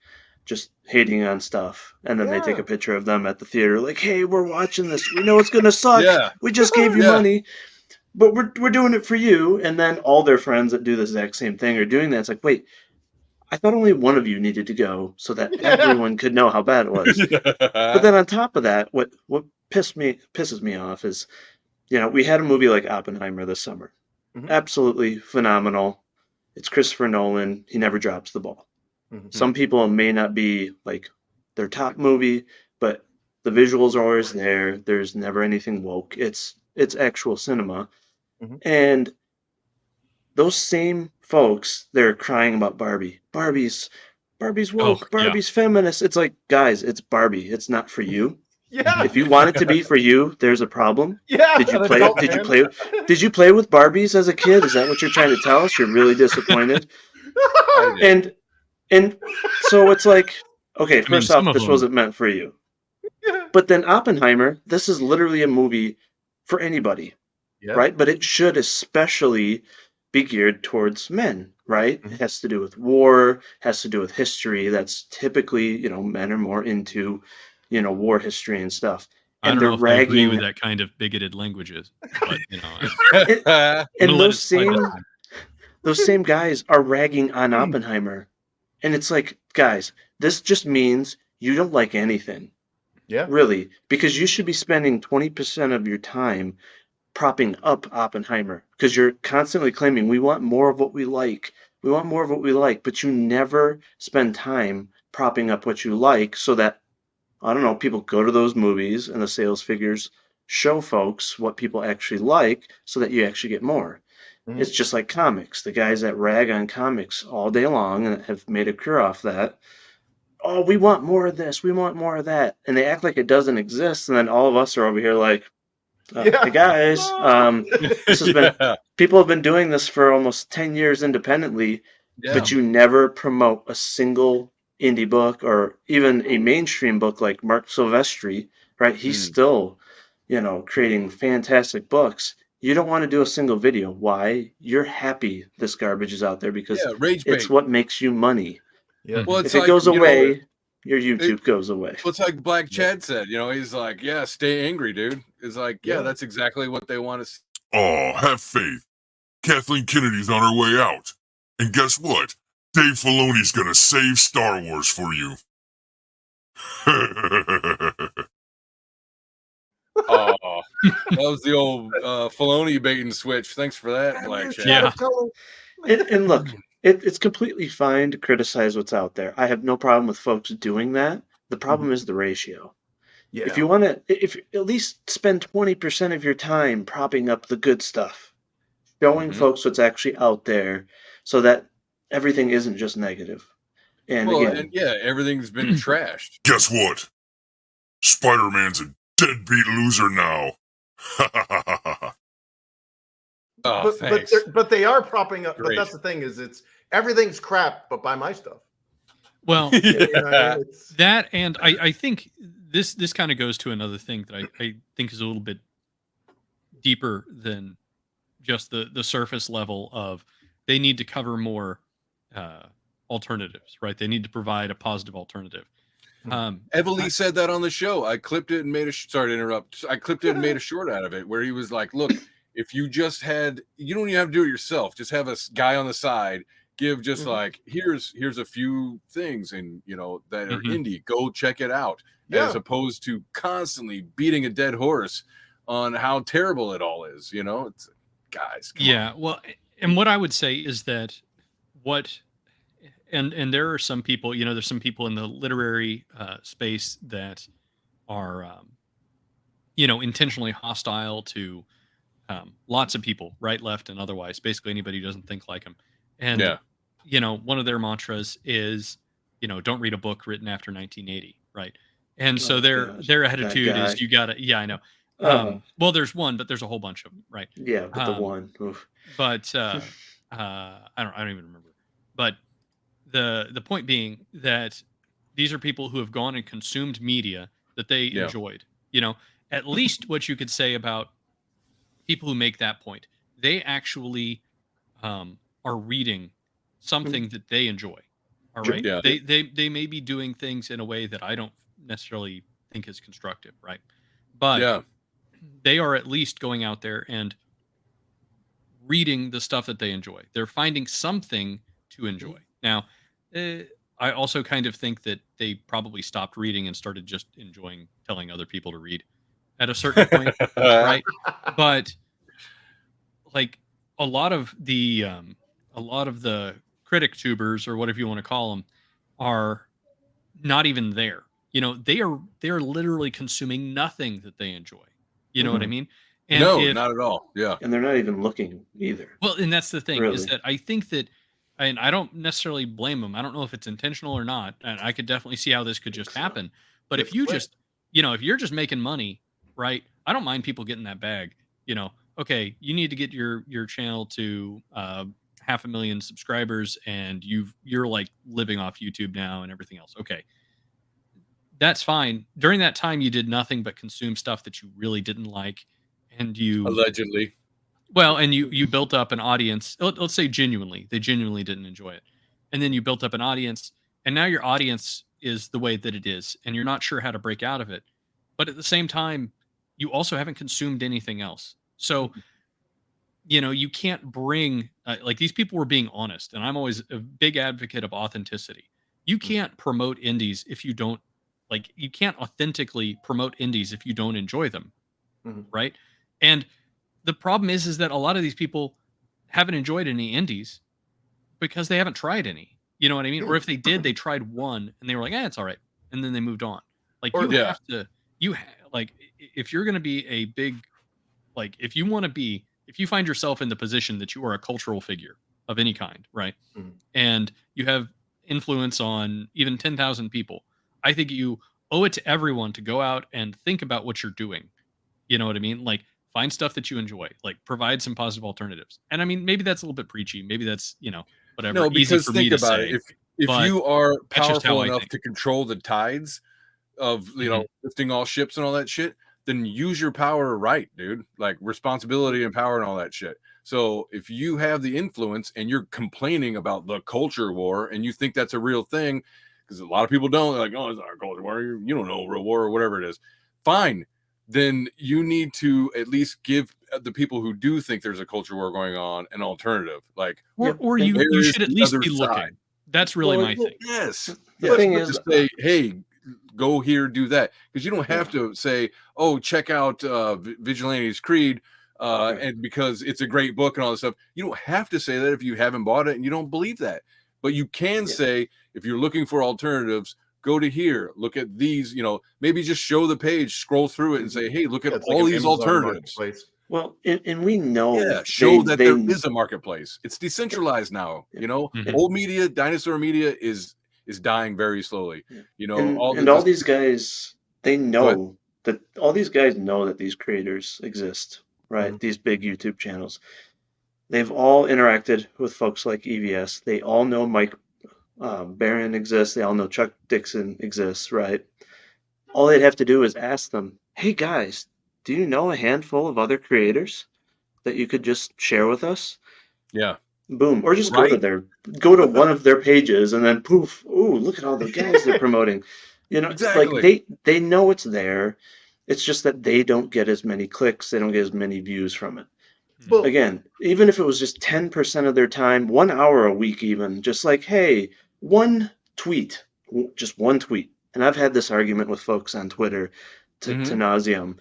just hating on stuff, and then they take a picture of them at the theater, like, hey, we're watching this, we know it's gonna suck, we just gave you money, but we're doing it for you. And then all their friends that do the exact same thing are doing that. It's like, wait, I thought only one of you needed to go so that everyone could know how bad it was. But then on top of that, what pisses me off is, we had a movie like Oppenheimer this summer, absolutely phenomenal. It's Christopher Nolan. He never drops the ball. Some people may not be like their top movie, but the visuals are always there. There's never anything woke. It's actual cinema. And those same folks, they're crying about Barbie. Barbie's woke. Barbie's feminist. It's like, guys, it's Barbie. It's not for you. If you want it to be for you, there's a problem. Did you play it? Did you play with Barbies as a kid? Is that what you're trying to tell us? You're really disappointed. And so it's like, okay, first off, this wasn't meant for you. But then Oppenheimer, this is literally a movie for anybody, right? But it should especially be geared towards men, right? It has to do with war, has to do with history. That's typically, men are more into, war history and stuff. I And don't they're know if I agree with ragging, that kind of bigoted languages, but and, I'm gonna and let it slide this time. those same guys are ragging on Oppenheimer. And it's like, guys, this just means you don't like anything. Yeah. Really, because you should be spending 20% of your time propping up Oppenheimer because you're constantly claiming we want more of what we like. We want more of what we like, but you never spend time propping up what you like so that, I don't know, people go to those movies and the sales figures show folks what people actually like so that you actually get more. It's just like comics. The guys that rag on comics all day long and have made a career off that. Oh, we want more of this. We want more of that. And they act like it doesn't exist. And then all of us are over here like, hey guys, this has been, people have been doing this for almost 10 years independently, but you never promote a single indie book or even a mainstream book like Mark Silvestri, right? He's still, creating fantastic books. You don't want to do a single video. Why? You're happy this garbage is out there because rage it's bait. what makes you money. Yeah. Well, it's If it like, goes away, your YouTube goes away. Well, it's like Black Chad said, he's like, yeah, stay angry, dude. It's like, yeah, that's exactly what they want to see. Oh, have faith. Kathleen Kennedy's on her way out. And guess what? Dave Filoni's gonna save Star Wars for you. Oh, that was the old Filoni bait and switch. Thanks for that, Black Chad. Yeah. And look, it's completely fine to criticize what's out there. I have no problem with folks doing that. The problem is the ratio. Yeah. If you want to, if at least spend 20% of your time propping up the good stuff, showing folks what's actually out there so that everything isn't just negative. And again, everything's been trashed. Guess what? Spider-Man's a deadbeat loser now. Oh, thanks. But they are propping up. Great. But that's the thing is, everything's crap. But buy my stuff. Well, It's- that, and I think this kind of goes to another thing that I think is a little bit deeper than just the surface level of they need to cover more alternatives, right? They need to provide a positive alternative. Evalee said that on the show. I clipped it and made a sorry to interrupt. I clipped it and made a short out of it where he was like, look, if you just had, you don't even have to do it yourself. Just have a guy on the side give just like, here's a few things and that are indie. Go check it out. As opposed to constantly beating a dead horse on how terrible it all is. It's guys. Come on. Well, and what I would say is that and there are some people, there's some people in the literary space that are, intentionally hostile to lots of people, right, left, and otherwise, basically anybody who doesn't think like them. And, one of their mantras is, don't read a book written after 1980, right? And so their attitude is you gotta, I know. Well, there's one, but there's a whole bunch of them, right? Yeah, but the one. Oof. But I don't even remember. But the point being that these are people who have gone and consumed media that they enjoyed. At least what you could say about people who make that point, they actually are reading something that they enjoy. All right. Yeah. They may be doing things in a way that I don't necessarily think is constructive, right? But they are at least going out there and reading the stuff that they enjoy. They're finding something to enjoy. Now, I also kind of think that they probably stopped reading and started just enjoying telling other people to read at a certain point, right? But like a lot of the critic tubers or whatever you want to call them are not even there. They're literally consuming nothing that they enjoy. You know what I mean? And no, not at all. Yeah. And they're not even looking either. Well, and that's the thing is Really. that I think that, and I don't necessarily blame them. I don't know if it's intentional or not. And I could definitely see how this could just happen. But if you just, if you're just making money, right? I don't mind people getting that bag. Okay, you need to get your channel to 500,000 subscribers, and you're like living off YouTube now and everything else. Okay, that's fine. During that time, you did nothing but consume stuff that you really didn't like, and you allegedly. Well, and you built up an audience. Let's say they genuinely didn't enjoy it, and then you built up an audience, and now your audience is the way that it is, and you're not sure how to break out of it. But at the same time, you also haven't consumed anything else. So you can't bring like these people were being honest, and I'm always a big advocate of authenticity. You can't promote indies if you don't you can't authentically promote indies if you don't enjoy them, right? And the problem is that a lot of these people haven't enjoyed any indies because they haven't tried any. You know what I mean? Or if they did, they tried one and they were like, "It's all right," and then they moved on. Like have to, if you're going to be a big, if you find yourself in the position that you are a cultural figure of any kind, right? And you have influence on even 10,000 people, I think you owe it to everyone to go out and think about what you're doing. You know what I mean? Like, find stuff that you enjoy, like provide some positive alternatives. And I mean, maybe that's a little bit preachy. Maybe that's, whatever. No, easy because for me think to about say. it. If you are powerful enough think. to control the tides of, lifting all ships and all that shit, then use your power right, dude. Like responsibility and power and all that shit. So if you have the influence and you're complaining about the culture war and you think that's a real thing, because a lot of people don't, they're like, oh, it's not a culture war. You don't know real war or whatever it is. Fine. Then you need to at least give the people who do think there's a culture war going on an alternative. Like, or you should at least be looking. That's really my thing. Yes. The thing is, just say, hey, go here, do that, because you don't have to say, oh, check out Vigilante's Creed, and because it's a great book and all this stuff. You don't have to say that if you haven't bought it and you don't believe that. But you can say, if you're looking for alternatives, go to here, look at these, maybe just show the page, scroll through it and say, hey, look at all these alternatives. Well, and we know show that there is a marketplace. It's decentralized now. Old media, dinosaur media is dying very slowly. All these guys, they know that all these guys know that these creators exist, right? These big YouTube channels. They've all interacted with folks like EVS. They all know Mike Barron exists. They all know Chuck Dixon exists, right? All they'd have to do is ask them, hey guys, do you know a handful of other creators that you could just share with us? Yeah. Boom. Or just go to one of their pages and then poof, ooh, look at all the guys they're promoting. Exactly. Like they know it's there. It's just that they don't get as many clicks, they don't get as many views from it. Well, again, even if it was just 10% of their time, 1 hour a week even, just like, hey, one tweet, just one tweet. And I've had this argument with folks on Twitter to nauseum.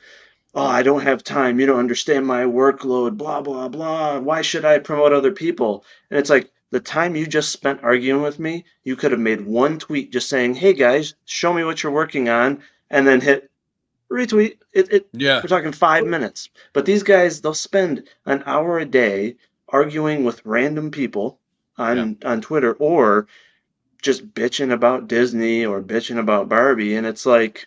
Oh, I don't have time. You don't understand my workload, blah, blah, blah. Why should I promote other people? And it's like, the time you just spent arguing with me, you could have made one tweet just saying, hey guys, show me what you're working on, and then hit retweet. We're talking 5 minutes. But these guys, they'll spend an hour a day arguing with random people on Twitter, or just bitching about Disney or bitching about Barbie, and it's like,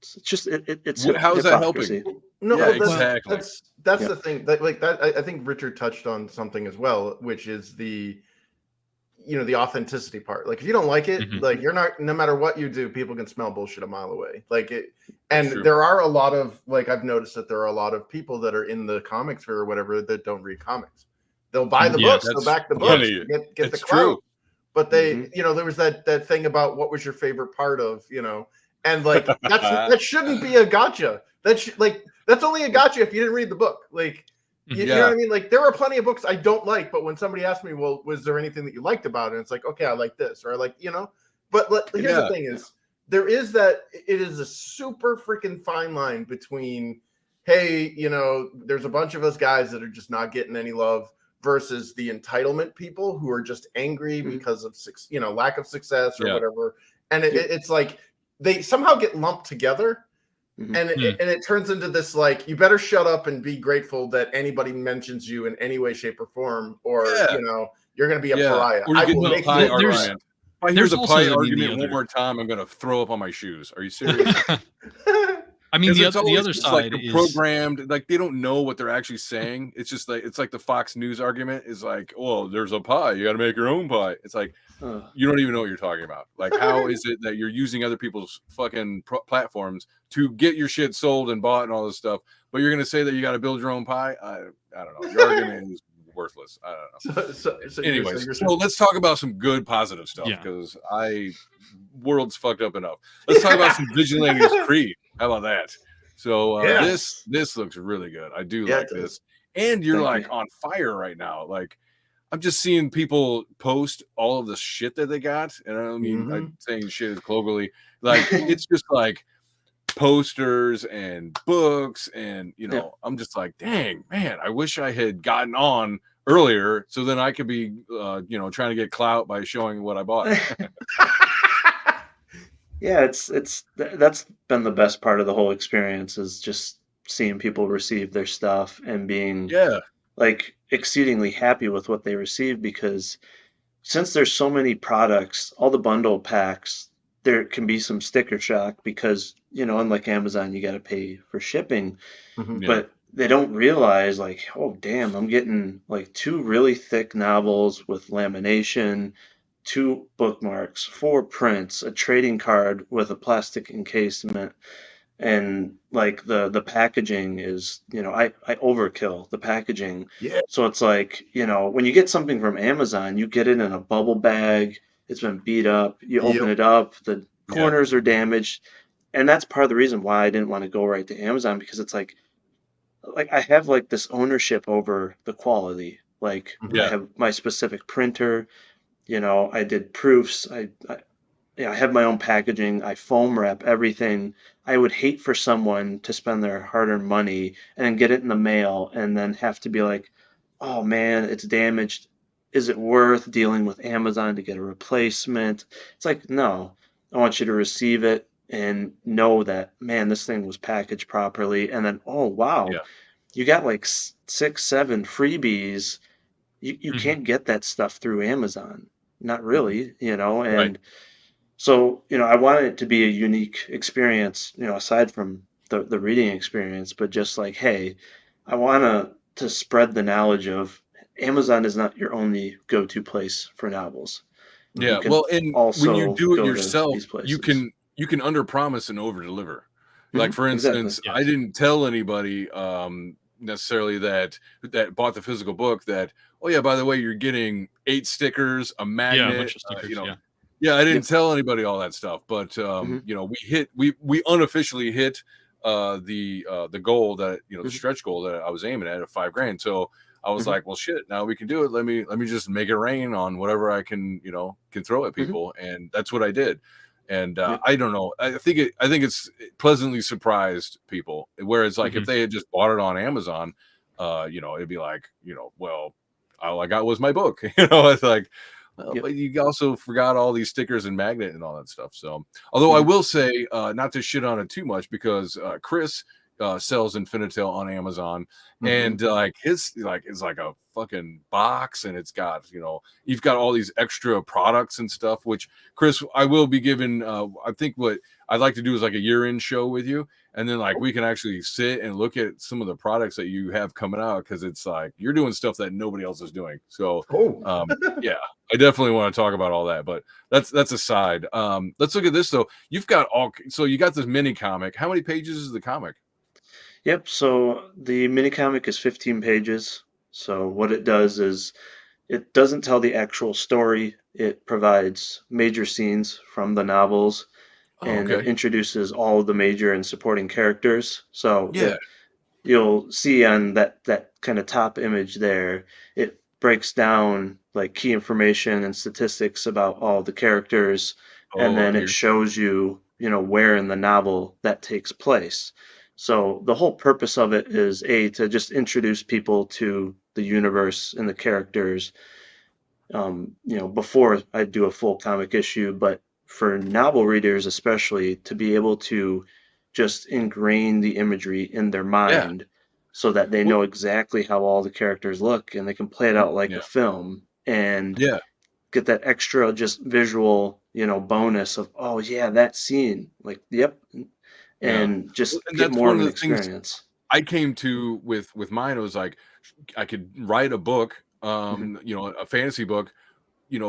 it's just it's how is that helping? No, exactly. That's the thing. I think Richard touched on something as well, which is the authenticity part. Like, if you don't like it, like, you're not, no matter what you do, people can smell bullshit a mile away. Like it, and there are a lot of, like, I've noticed that there are a lot of people that are in the comics or whatever that don't read comics. They'll buy the books, they'll back the books, get the clout. But they, there was that thing about what was your favorite part of, and like that shouldn't be a gotcha. That's only a gotcha if you didn't read the book. Like, you know what I mean? Like, there are plenty of books I don't like, but when somebody asked me, well, was there anything that you liked about it? And it's like, okay, I like this, or I like, But here's the thing: is there is that it is a super freaking fine line between, hey, there's a bunch of us guys that are just not getting any love, versus the entitlement people who are just angry because of lack of success or whatever. And it's like they somehow get lumped together. And it turns into this, like, you better shut up and be grateful that anybody mentions you in any way, shape, or form, or you're going to be a pariah. Or you get the pie argument. If I hear the pie argument one other more time, I'm going to throw up on my shoes. Are you serious? I mean, Because the other it's like side they're is programmed, like they don't know what they're actually saying. It's just like it's like the Fox News argument is like, "Oh, there's a pie, you got to make your own pie." It's like Ugh. you don't even know what you're talking about. Like, how is it that you're using other people's fucking platforms to get your shit sold and bought and all this stuff, but you're gonna say that you got to build your own pie? I don't know. Your argument is worthless. I don't know. Anyways, so let's talk about some good positive stuff yeah. because world's fucked up enough. Let's talk about some Vigilantes Creed. How about that? So Yes. this looks really good. I do Yeah, like it does. this. And you're Thank like you. on fire right now. Like I'm just seeing people post all of the shit that they got. And I don't mean I'm saying shit is colloquially. Like it's just like posters and books and you Yeah. know, I'm just like, dang, man, I wish I had gotten on earlier so then I could be you know, trying to get clout by showing what I bought. Yeah, that's been the best part of the whole experience is just seeing people receive their stuff and being Yeah. like exceedingly happy with what they receive because since there's so many products, all the bundle packs, there can be some sticker shock because, you know, unlike Amazon, you got to pay for shipping, Yeah. but they don't realize like, oh damn, I'm getting like two really thick novels with lamination, two bookmarks, four prints, a trading card with a plastic encasement, and like the packaging is, you know, I overkill the packaging. Yeah. So it's like, you know, when you get something from Amazon, you get it in a bubble bag, it's been beat up, you open Yep. it up, the Yeah. corners are damaged. And that's part of the reason why I didn't want to go right to Amazon because it's like I have like this ownership over the quality. Like I Yeah. have my specific printer, you know, I did proofs. I have my own packaging. I foam wrap everything. I would hate for someone to spend their hard-earned money and then get it in the mail and then have to be like, "Oh man, it's damaged. Is it worth dealing with Amazon to get a replacement?" It's like, no. I want you to receive it and know that, man, this thing was packaged properly. And then, oh wow, Yeah. you got like six, seven freebies. You Mhm. can't get that stuff through Amazon. Not really, you know, Right. and so, you know, I wanted it to be a unique experience, you know, aside from the reading experience, but just like, hey, I want to spread the knowledge of Amazon is not your only go-to place for novels. You Yeah, can well, and when you also do it go to yourself, these places. you can under promise and over deliver. Like for Exactly. instance, I Yes. didn't tell anybody necessarily that bought the physical book that, oh yeah, by the way, you're getting 8 stickers, a Yeah, a magnet, bunch of stickers. you know. Yeah. Yeah, I didn't Yep. tell anybody all that stuff, but hmm you know, we unofficially hit the goal that, you know, the hmm stretch goal that I was aiming at 5 grand. So I was hmm like, well, shit, now we can do it. Let me just make it rain on whatever I can, you know, can throw at hmm people, and that's what I did. And Yep. I don't know. I think it's pleasantly surprised people. Whereas, like, if Mhm. they had just bought it on Amazon, you know, it'd be like, you know, well, all I got was my book. You know, it's like, well, Yep. but you also forgot all these stickers and magnet and all that stuff. So, although I hmm will say, not to shit on it too much, because Chris sells Infinitel on Amazon, and like his like is like a fucking box, and it's got, you know, you've got all these extra products and stuff. Which Chris, I will be giving. I think what I'd like to do is like a year-end show with you, and then like we can actually sit and look at some of the products that you have coming out, because it's like you're doing stuff that nobody else is doing. So Oh. yeah, I definitely want to talk about all that, but that's aside. Let's look at this though. You've got so you got this mini comic. How many pages is the comic? Yep. So the mini comic is 15 pages. So what it does is it doesn't tell the actual story. It provides major scenes from the novels Oh, and it okay. introduces all of the major and supporting characters. So Yeah. you'll see on that kind of top image there, it breaks down like key information and statistics about all the characters, and Oh, then up it here. shows you, you know, where in the novel that takes place. So the whole purpose of it is A, to just introduce people to the universe and the characters, you know, before I do a full comic issue, but for novel readers especially, to be able to just ingrain the imagery in their Yeah. mind so that they Well, know exactly how all the characters look and they can play it out like yeah. a film and Yeah. get that extra just visual, you know, bonus of, oh yeah, that scene. Like, yep, and just And get that's more one of of an the things experience. I came to with mine. It was like I could write a book, Mhm. a fantasy book,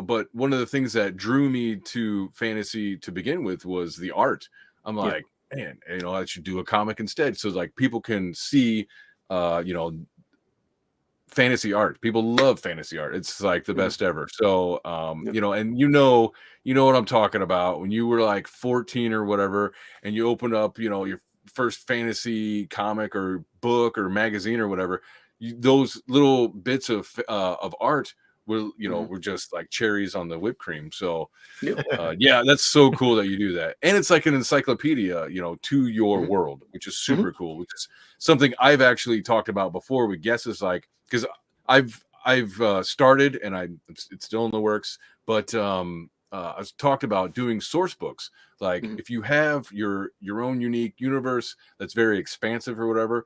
but one of the things that drew me to fantasy to begin with was the art. I'm Yeah. like, man, I should do a comic instead. So like people can see, uh, you know, fantasy art. People love fantasy art. It's like the Mhm. best ever. So, Yep. and you know what I'm talking about when you were like 14 or whatever, and you open up, your first fantasy comic or book or magazine or whatever, those little bits of art Mhm. were just like cherries on the whipped cream. So, Yep. yeah, that's so cool that you do that. And it's like an encyclopedia, to your Mhm. world, which is Mhm. super cool, which is something I've actually talked about before with guests is like, because I've started and it's still in the works, but I've talked about doing source books. Like Mhm. if you have your own unique universe that's very expansive or whatever,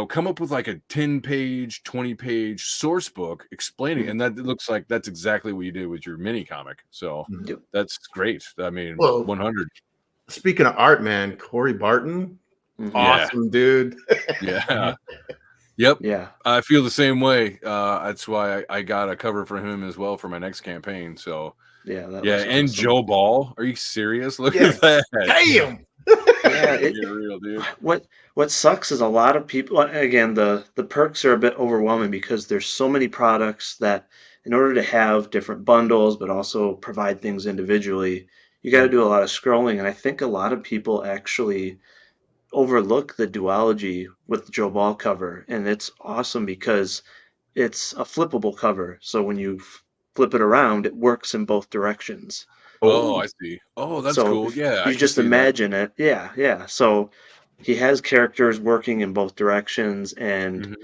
come up with like a 10-page, 20-page source book explaining, Mhm. and that looks like that's exactly what you did with your mini comic. So Mhm. Yep. that's great. I mean, Well, 100. speaking of art, man, Corey Barton, Mhm. Yeah. awesome dude. Yeah. Yep. Yeah. I feel the same way. That's why I got a cover for him as well for my next campaign. So Yeah, that yeah, looks and awesome. Joe Ball. Are you serious? Look Yeah. at that. Damn. Yeah, Get real, dude. what sucks is a lot of people, again, the perks are a bit overwhelming because there's so many products that in order to have different bundles but also provide things individually, you got to Mhm. do a lot of scrolling, and I think a lot of people actually overlook the duology with the Joe Ball cover, and it's awesome because it's a flippable cover. So when you flip it around, it works in both directions. Oh, Oh, I see. Oh, that's So cool. if Yeah, I you can just see that. imagine it, yeah, yeah. So he has characters working in both directions, and Hmm.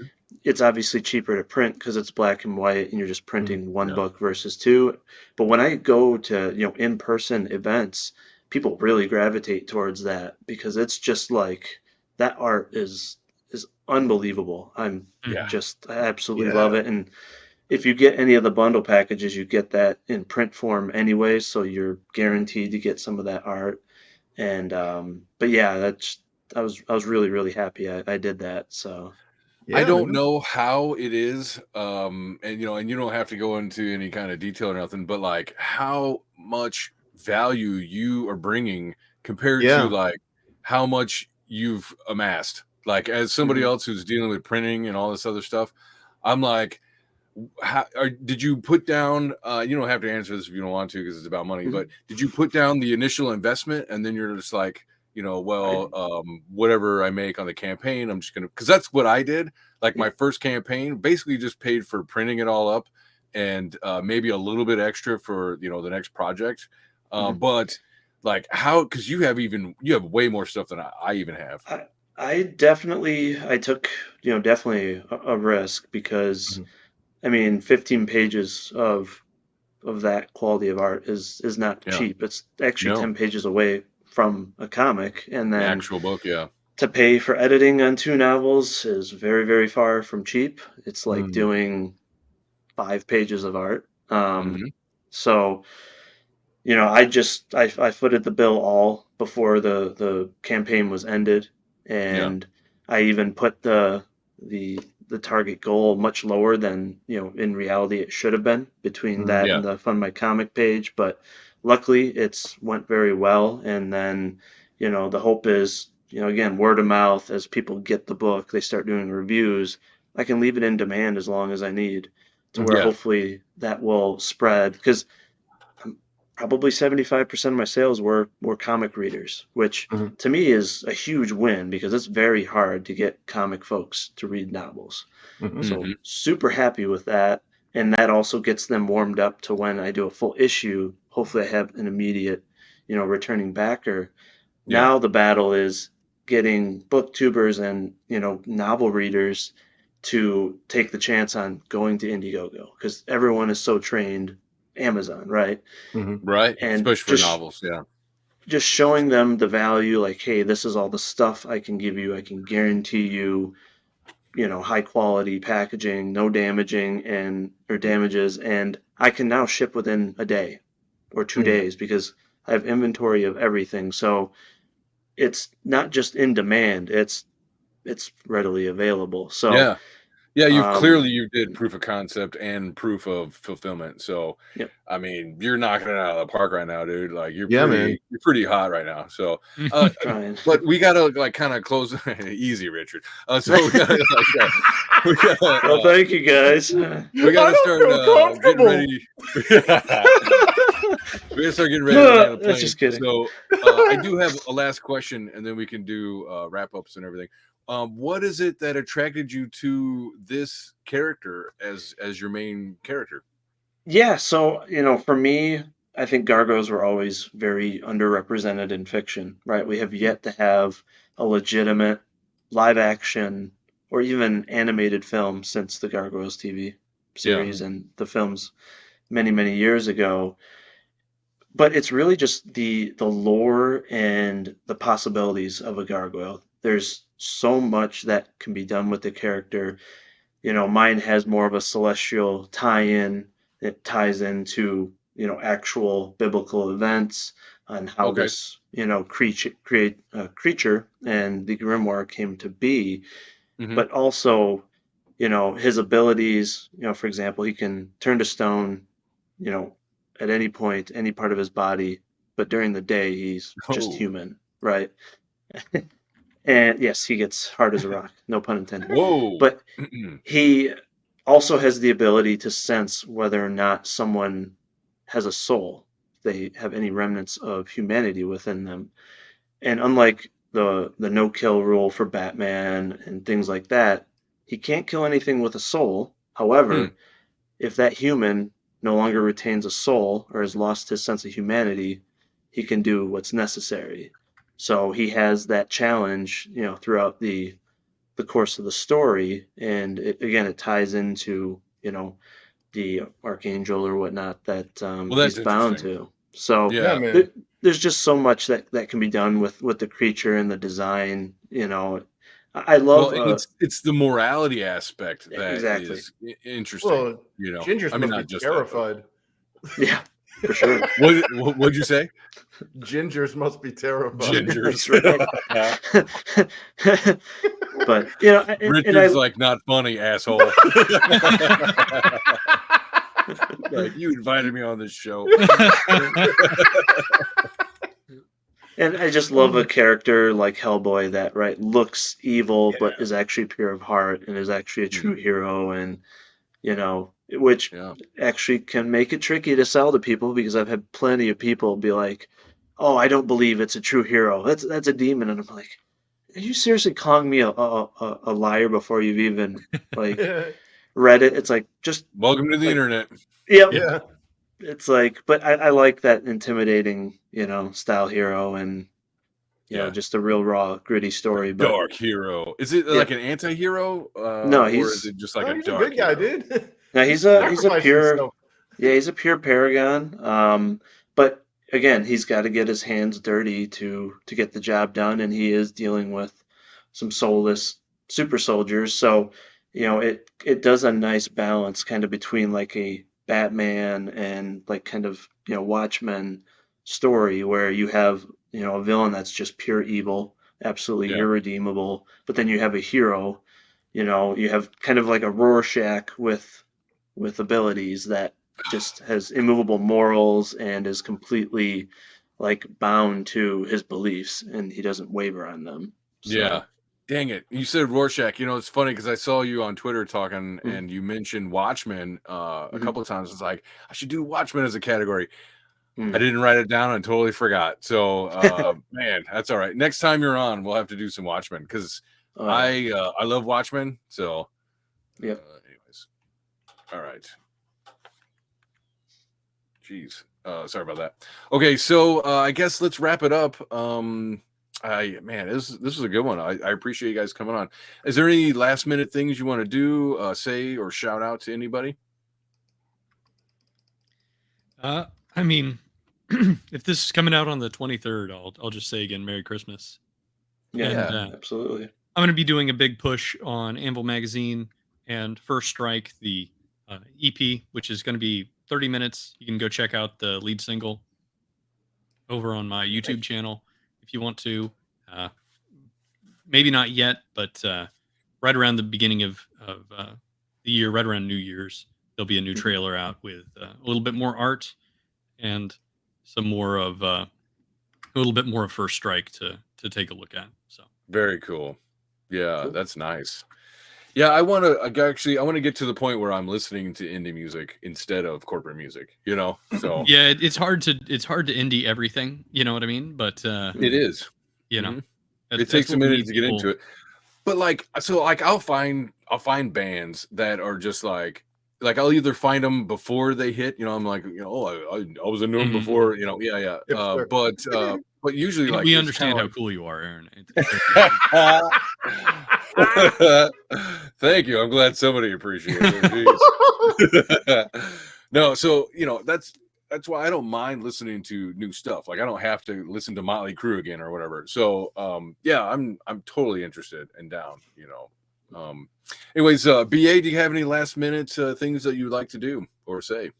it's obviously cheaper to print because it's black and white, and you're just mhm. printing one Yeah. book versus two. But when I go to in-person events, people really gravitate towards that because it's just like that art is unbelievable. Yeah. I absolutely love Yeah. it, and if you get any of the bundle packages, you get that in print form anyway, so you're guaranteed to get some of that art. And but yeah, I was really really happy I did that. So I Yeah, don't man. know how it is, and you don't have to go into any kind of detail or nothing, but like how much value you are bringing compared to Yeah. like how much you've amassed. Like as somebody mhm, else who's dealing with printing and all this other stuff, I'm like, did you put down? You don't have to answer this if you don't want to because it's about money. mhm. But did you put down the initial investment and then you're just like, I well, whatever I make on the campaign, I'm just gonna because that's what I did. Like yeah. my first campaign, basically just paid for printing it all up and maybe a little bit extra for the next project. Mhm. But like how? Because you have way more stuff than I even have. I I took definitely a risk because Mhm. I mean 15 pages of that quality of art is not Yeah. cheap. It's actually No. 10 pages away from a comic, and An then actual book. Yeah. to pay for editing on two novels is very, very far from cheap. It's like Mm. doing 5 pages of art. Hmm. So, I footed the bill all before the campaign was ended, Yeah. and I even put the the target goal much lower than in reality it should have been between Mm. that Yeah. and the Fund My Comic page. But luckily, it's went very well, and then the hope is again word of mouth as people get the book, they start doing reviews. I can leave it in demand as long as I need to where Mhm. Yeah. hopefully that will spread because probably 75% of my sales were comic readers, which Mhm. to me is a huge win because it's very hard to get comic folks to read novels. Mhm. So Hmm. super happy with that. And that also gets them warmed up to when I do a full issue. Hopefully I have an immediate, returning backer. Yeah. Now the battle is getting booktubers and, novel readers to take the chance on going to Indiegogo because everyone is so trained Amazon, right? Mhm. Right, And especially for novels, yeah. just showing them the value, like, hey, this is all the stuff I can give you. I can guarantee you, high quality packaging, no damaging and or damages, and I can now ship within a day or two Mm. days because I have inventory of everything. So it's not just in demand, it's readily available. So, Yeah, um, you did proof of concept and proof of fulfillment. So, yep, I mean, you're knocking it out of the park right now, dude. Like Yeah, man. you're pretty hot right now. So, uh, trying. but we gotta like kind of close easy, Richard. So we gotta like we gotta Well, thank you guys. we gotta I start don't feel getting comfortable. ready. We gotta start getting ready to land the That's plane. just kidding. So I do have a last question, and then we can do wrap ups and everything. What is it that attracted you to this character as your main character? Yeah, so, for me, I think gargoyles were always very underrepresented in fiction, right? We have yet to have a legitimate live action or even animated film since the Gargoyles TV Yeah. series and the films many, many years ago. But it's really just the lore and the possibilities of a gargoyle. There's so much that can be done with the character. Mine has more of a celestial tie-in. It ties into, actual biblical events on how Okay. this, creature and the grimoire came to be, Hmm. but also, his abilities, for example, he can turn to stone, you know, at any point, any part of his body, but during the day, he's just Oh. human, right? And yes, he gets hard as a rock, no pun intended. Whoa. But he also has the ability to sense whether or not someone has a soul, if they have any remnants of humanity within them. And unlike the no kill rule for Batman and things like that, he can't kill anything with a soul. Hmm. However, if that human no longer retains a soul or has lost his sense of humanity, he can do what's necessary. So he has that challenge, throughout the course of the story, and it ties into the archangel or whatnot that Well, that's he's bound interesting. to. So Yeah, Yeah. man. there's just so much that can be done with the creature and the design. I Well, love and it's the morality aspect that exactly. is interesting. Well, You know, gingers I mean, must be not just that, but terrified. Yeah, for sure. what'd you say? Gingers must be terrified. Gingers. That's right. But and I Richard's like, not funny, asshole. Like, you invited me on this show. and I just love a character like Hellboy that looks evil but is actually pure of heart and is actually a true hero, and which Yeah. actually can make it tricky to sell to people because I've had plenty of people be like, "Oh, I don't believe it's a true hero. That's a demon," and I'm like, "Are you seriously calling me a liar before you've even like read it?" It's like just Welcome to the like, internet. yep. Yeah. It's like, but I like that intimidating, style hero and Yeah. just a real raw, gritty story. But Dark hero. Is it yeah, like an anti-hero? no, Or is it just like Oh, a he's a dark good guy, hero? dude. no, He he's a sacrificed pure, himself. yeah, he's a pure paragon. But again, he's got to get his hands dirty to get the job done, and he is dealing with some soulless super soldiers. So, it does a nice balance kind of between like a Batman and like kind of Watchmen story where you have a villain that's just pure evil, absolutely Yeah. irredeemable, but then you have a hero. You have kind of like a Rorschach with abilities that just has immovable morals and is completely like bound to his beliefs and he doesn't waver on them. Yeah. So, Dang it. You said Rorschach. You know, it's funny because I saw you on Twitter talking mm, and you mentioned Watchmen a mhm, couple of times. It's like, I should do Watchmen as a category. I mm. didn't write it down and totally forgot. So, man, that's all right. Next time you're on, we'll have to do some Watchmen because Oh yeah. I love Watchmen. So, Yep. anyways, all right. Jeez, sorry about that. Okay, so I guess let's wrap it up. This was a good one. I appreciate you guys coming on. Is there any last minute things you want to do, say, or shout out to anybody? I mean, if this is coming out on the 23rd, I'll just say again, Merry Christmas. Yeah, And Yeah. absolutely. I'm going to be doing a big push on Anvil Magazine and First Strike, the EP, which is going to be 30 minutes. You can go check out the lead single over on my YouTube channel if you want to. Maybe not yet, but right around the beginning of the year, right around New Year's, there'll be a new trailer out with a little bit more art and some more of a little bit more of First Strike to take a look at. So very cool. Yeah, that's nice. Yeah, I want to get to the point where I'm listening to indie music instead of corporate music, you know? So yeah, it's hard to indie everything, you know what I mean? But it is. You know, it takes a minute to get into it. But like, so like I'll find bands that are just like I'll either find them before they hit, you know, I'm like, you know, oh, I was into them before, you know, yeah. But usually like we understand how cool you are, Aaron. Thank you. I'm glad somebody appreciates it. No, so you know, that's why I don't mind listening to new stuff. Like I don't have to listen to Motley Crue again or whatever. So yeah, I'm totally interested and down, you know. Anyways, BA, do you have any last minute things that you'd like to do or say?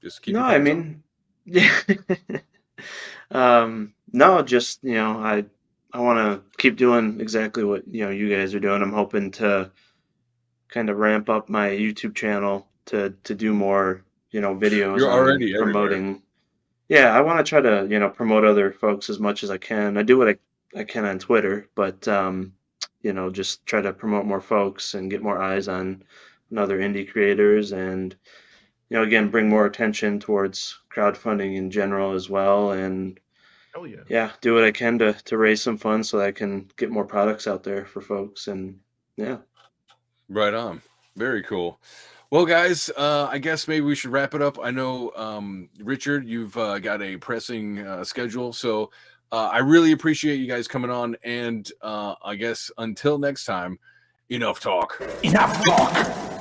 Just keep No, I mean, yeah. No, just, you know, I want to keep doing exactly what, you know, you guys are doing. I'm hoping to kind of ramp up my YouTube channel to do more, you know, videos You're on already promoting. Everywhere. Yeah, I want to try to, you know, promote other folks as much as I can. I do what I can on Twitter, but you know, just try to promote more folks and get more eyes on other indie creators, and you know, again, bring more attention towards crowdfunding in general as well. And Hell yeah. yeah, do what I can to raise some funds so that I can get more products out there for folks. And yeah. Right on. Very cool. Well, guys, I guess maybe we should wrap it up. I know, Richard, you've got a pressing schedule, so I really appreciate you guys coming on. And I guess until next time, enough talk. Enough talk.